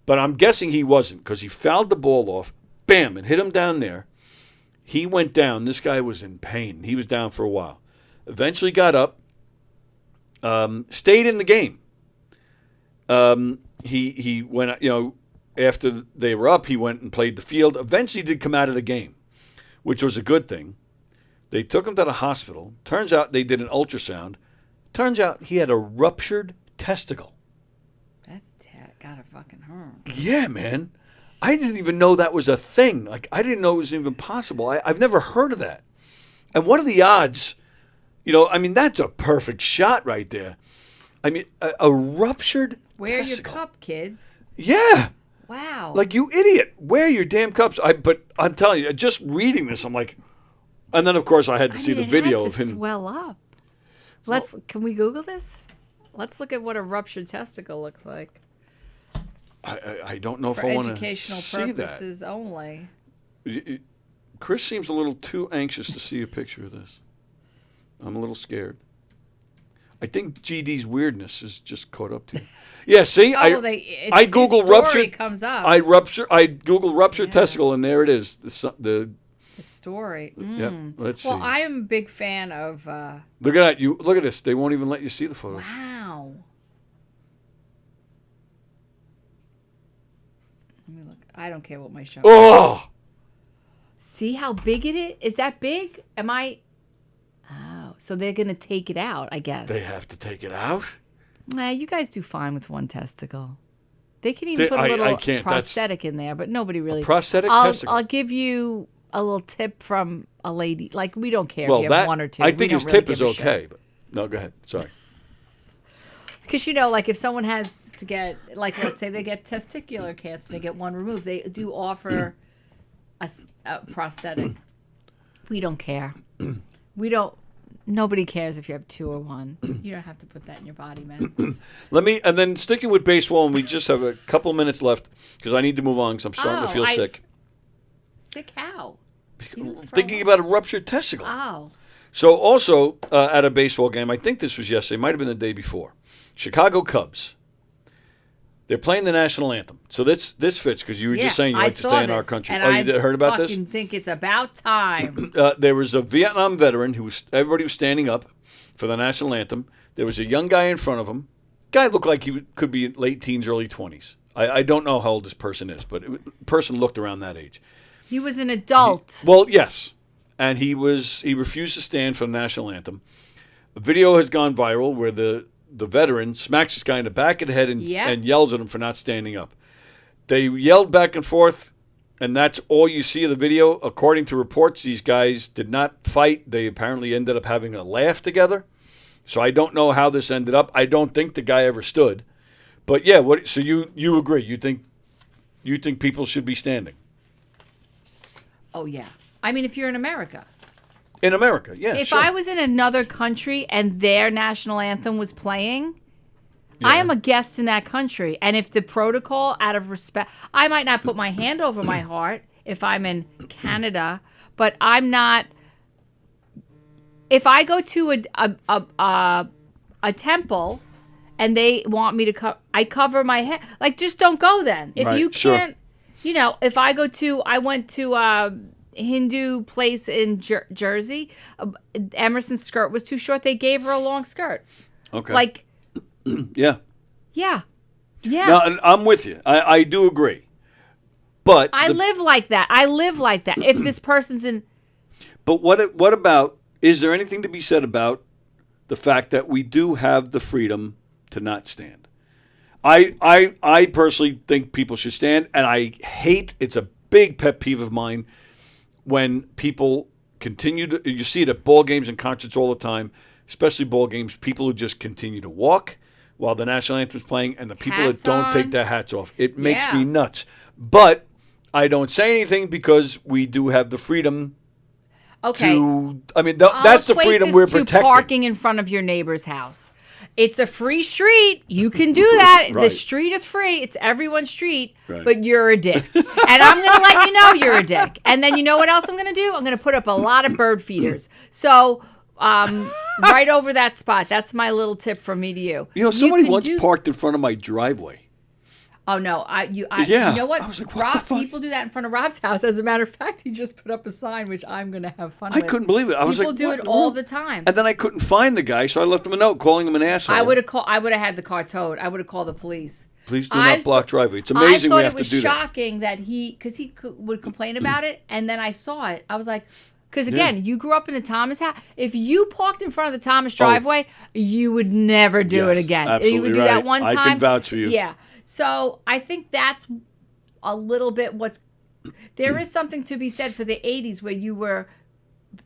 but I'm guessing he wasn't, because he fouled the ball off, bam, and hit him down there. He went down. This guy was in pain. He was down for a while. Eventually got up, stayed in the game. He went, after they were up, he went and played the field. Eventually did come out of the game, which was a good thing. They took him to the hospital. Turns out they did an ultrasound. Turns out he had a ruptured testicle. That's gotta fucking hurt. Yeah, man. I didn't even know that was a thing. I didn't know it was even possible. I've never heard of that. And what are the odds? That's a perfect shot right there. A ruptured Wear testicle. your cup, kids. Yeah. Wow. You idiot. Wear your damn cups. But I'm telling you, just reading this, I'm like, and then of course I had to see the video of him. Swell up. Can we Google this? Let's look at what a ruptured testicle looks like. I don't know if I want to see that. For educational purposes only. Kris seems a little too anxious to see a picture of this. I'm a little scared. I think GD's weirdness is just caught up to you. Yeah, see, I Google ruptured. Comes up. I Google ruptured testicle, and there it is. The story. Yep. Let's see. Well, I am a big fan of. Look at that! Look at this. They won't even let you see the photos. Wow. Let me look. I don't care what my show. Oh. See how big it is? Is that big? Am I? Oh, so they're going to take it out, I guess. They have to take it out? Nah, you guys do fine with one testicle. They can even put a I little can't. prosthetic in there, but nobody really. Prosthetic testicle. I'll give you a little tip from a lady. Like, we don't care Well, if you have one or two. I We think don't his really tip is give a shit. okay. But no, go ahead. Sorry. Because, you know, like if someone has to get, like, let's say they get testicular cancer, they get one removed, they do offer a prosthetic. We don't care. Nobody cares if you have two or one. You don't have to put that in your body, man. And then sticking with baseball, and we just have a couple of minutes left because I need to move on because I'm starting to feel sick. Sick how? Thinking about a ruptured testicle. Oh. So also at a baseball game, I think this was yesterday, might have been the day before, Chicago Cubs. They're playing the national anthem. So this fits because you were just saying you like to stay in our country. And you heard about this? I fucking think it's about time. There was a Vietnam veteran everybody was standing up for the national anthem. There was a young guy in front of him. Guy looked like he could be late teens, early 20s. I don't know how old this person is, but the person looked around that age. He was an adult. Well, yes. And he refused to stand for the national anthem. A video has gone viral where the veteran smacks this guy in the back of the head and yells at him for not standing up. They yelled back and forth, and that's all you see of the video. According to reports, these guys did not fight. They apparently ended up having a laugh together. So I don't know how this ended up. I don't think the guy ever stood. But yeah, so you agree? You think people should be standing? Oh yeah. I mean, if you're in America. In America, yeah. If sure. I was in another country and their national anthem was playing, I am a guest in that country. And if the protocol, out of respect, I might not put my hand over my heart if I'm in Canada, but I'm not. If I go to a temple and they want me to I cover my head. Like, just don't go then. If you can't, you know, if I went to Hindu place in Jersey. Emerson's skirt was too short. They gave her a long skirt. Okay. Like. Yeah. Yeah. Yeah. No, I'm with you. I do agree. But I live like that. If this person's in. But what about? Is there anything to be said about the fact that we do have the freedom to not stand? I personally think people should stand, and I hate. It's a big pet peeve of mine. When people you see it at ball games and concerts all the time, especially ball games, people who just continue to walk while the national anthem is playing, and the people that don't take their hats off. It makes me nuts. But I don't say anything because we do have the freedom to. I mean, that's the freedom we're protecting. Parking in front of your neighbor's house. It's a free street. You can do that. Right. The street is free. It's everyone's street, right. But you're a dick. And I'm going to let you know you're a dick. And then you know what else I'm going to do? I'm going to put up a lot of bird feeders. So right over that spot. That's my little tip from me to you. You know, somebody once parked in front of my driveway. Oh, no. You know what? I was like, what the fuck? People do that in front of Rob's house. As a matter of fact, he just put up a sign, which I'm going to have fun with. I couldn't believe it. I was like, people do it all the time. And then I couldn't find the guy, so I left him a note calling him an asshole. I would have had the car towed. I would have called the police. Please do not block driveway. It's amazing we have to do that. I thought it was shocking that because he would complain about it, and then I saw it. I was like, because again, you grew up in the Thomas house. If you parked in front of the Thomas driveway, you would never do it again. Absolutely you would do that one time. I can vouch for you. Yeah. So I think that's a little bit there is something to be said for the 80s where you were,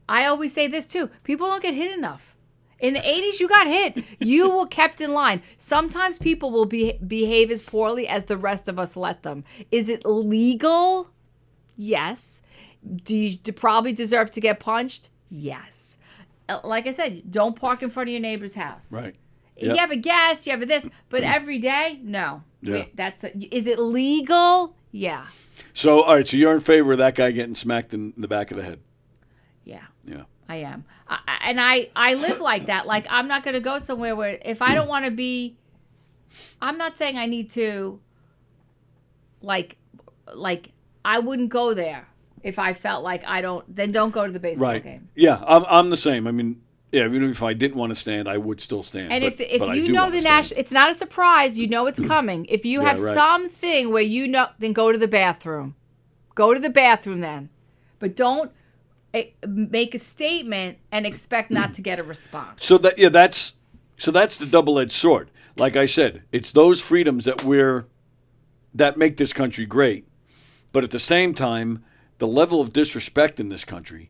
I always say this too, people don't get hit enough. In the 80s, you got hit. You were kept in line. Sometimes people will behave as poorly as the rest of us let them. Is it legal? Yes. Do you probably deserve to get punched? Yes. Like I said, don't park in front of your neighbor's house. Right. You have a gas, you have a this, but every day, no. Yeah. Is it legal? Yeah. So, all right, so you're in favor of that guy getting smacked in the back of the head? Yeah. Yeah. I am. I live like that. Like, I'm not going to go somewhere where if I don't want to be, I'm not saying I need to, like I wouldn't go there if I felt like then don't go to the baseball game. Yeah, I'm the same. I mean, yeah, even if I didn't want to stand, I would still stand. And if but you know the national, it's not a surprise. You know it's coming. If you have something where you know, then go to the bathroom. Go to the bathroom then. But don't make a statement and expect not to get a response. So that's the double-edged sword. Like I said, it's those freedoms that we're that make this country great. But at the same time, the level of disrespect in this country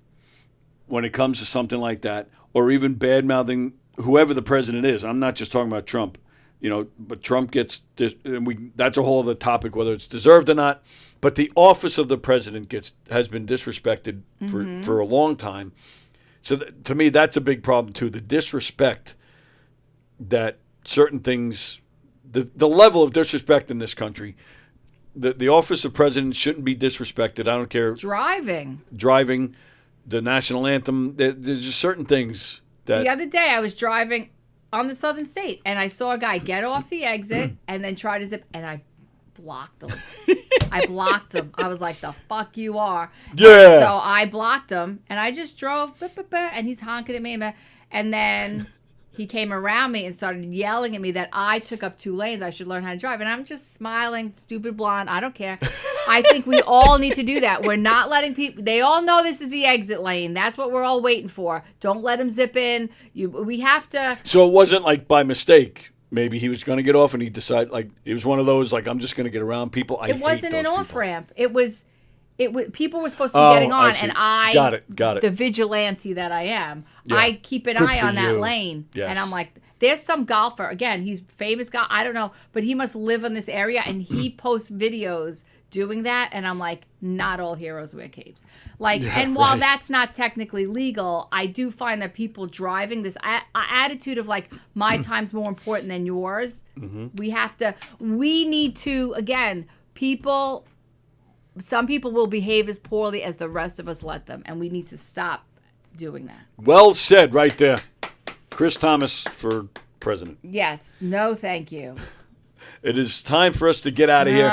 when it comes to something like that, or even bad-mouthing whoever the president is. I'm not just talking about Trump, but Trump gets that's a whole other topic, whether it's deserved or not. But the office of the president has been disrespected for a long time. So to me, that's a big problem too. The disrespect that certain things, the level of disrespect in this country. The office of president shouldn't be disrespected. I don't care. Driving, the national anthem. There's just certain things that. The other day, I was driving on the Southern State, and I saw a guy get off the exit and then try to zip, and I blocked him. I was like, "The fuck you are!" Yeah. And so I blocked him, and I just drove, and he's honking at me, and then. He came around me and started yelling at me that I took up 2 lanes. I should learn how to drive. And I'm just smiling, stupid blonde. I don't care. I think we all need to do that. We're not letting people. They all know this is the exit lane. That's what we're all waiting for. Don't let them zip in. We have to. So it wasn't like by mistake. Maybe he was going to get off and he decided, like, it was one of those, like, I'm just going to get around people. It wasn't an off ramp. It was people were supposed to be getting on, and I got it. The vigilante that I am, yeah. I keep an eye on that lane, yes. And I'm like, there's some golfer again. He's famous guy. I don't know, but he must live in this area, and he posts videos doing that, and I'm like, not all heroes wear capes. Like, yeah, and while right. that's not technically legal, I do find that people driving this attitude of like, my time's more important than yours. We need to again, people. Some people will behave as poorly as the rest of us let them, and we need to stop doing that. Well said right there. Kris Thomas for president. Yes. No, thank you. It is time for us to get out of here.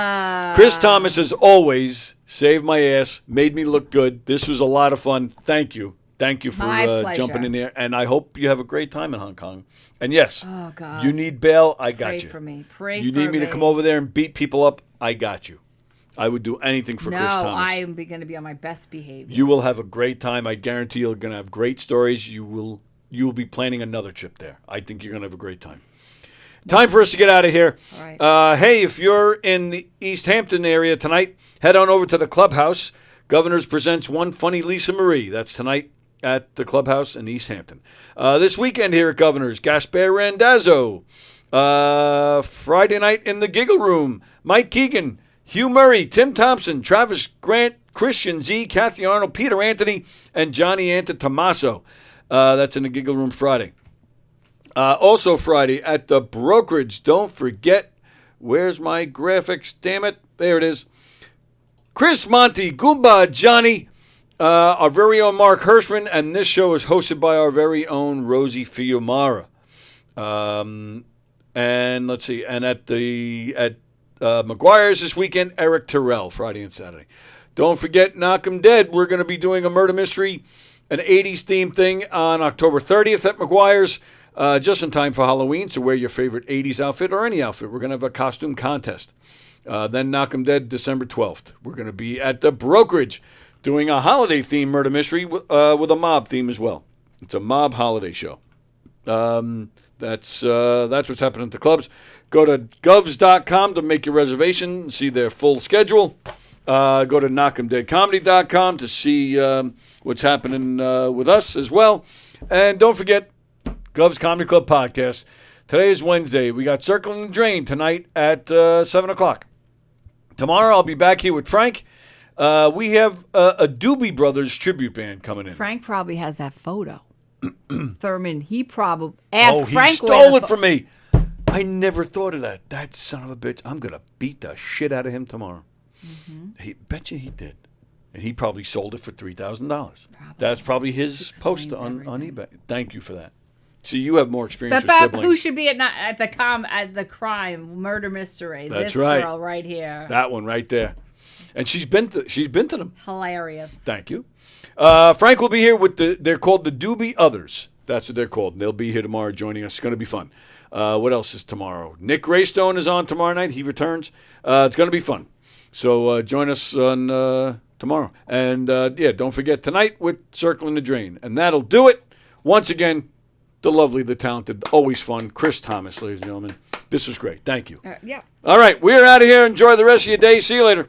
Kris Thomas, as always, saved my ass, made me look good. This was a lot of fun. Thank you. Thank you for jumping in there, and I hope you have a great time in Hong Kong. And yes, you need bail, I got you. Pray for me. Pray for me. You need me to come over there and beat people up, I got you. I would do anything for Kris Thomas. No, I am going to be on my best behavior. You will have a great time. I guarantee you're going to have great stories. You will be planning another trip there. I think you're going to have a great time. Time for us to get out of here. All right. Hey, if you're in the East Hampton area tonight, head on over to the Clubhouse. Governors presents One Funny Lisa Marie. That's tonight at the Clubhouse in East Hampton. This weekend here at Governors, Gaspar Randazzo. Friday night in the Giggle Room, Mike Keegan, Hugh Murray, Tim Thompson, Travis Grant, Christian Z, Kathy Arnold, Peter Anthony, and Johnny Antitomaso. That's in the Giggle Room Friday. Also Friday at the Brokerage. Don't forget, where's my graphics? Damn it. There it is. Chris Monty, Goomba, Johnny, our very own Mark Hirschman, and this show is hosted by our very own Rosie Fiumara. And let's see, and at McGuire's this weekend, Eric Terrell, Friday and Saturday. Don't forget, Knock 'em Dead. We're going to be doing a murder mystery, an 80s theme thing on October 30th at McGuire's, just in time for Halloween. So wear your favorite 80s outfit or any outfit. We're going to have a costume contest. Then Knock 'em Dead, December 12th. We're going to be at the Brokerage doing a holiday theme murder mystery with a mob theme as well. It's a mob holiday show. That's what's happening at the clubs. Go to govs.com to make your reservation and see their full schedule. Go to knockemdeadcomedy.com to see what's happening with us as well. And don't forget, Gov's Comedy Club Podcast. Today is Wednesday. We got Circling the Drain tonight at 7 o'clock. Tomorrow I'll be back here with Frank. We have a Doobie Brothers tribute band coming in. Frank probably has that photo. Thurman, he probably asked Frank. He stole it from me. I never thought of that. That son of a bitch. I'm going to beat the shit out of him tomorrow. Mm-hmm. Bet you he did. And he probably sold it for $3,000. That's probably his post on eBay. Thank you for that. See, you have more experience with siblings. Who should be at the crime murder mystery? That's this right. Girl right here. That one right there. And she's been to them. Hilarious. Thank you. Frank will be here with they're called the Doobie Others. That's what they're called. They'll be here tomorrow joining us. It's going to be fun. What else is tomorrow? Nick Raystone is on tomorrow night. He returns. It's going to be fun. So join us on tomorrow. And, don't forget tonight with Circling the Drain. And that'll do it. Once again, the lovely, the talented, always fun, Kris Thomas, ladies and gentlemen. This was great. Thank you. Yeah. All right, we're out of here. Enjoy the rest of your day. See you later.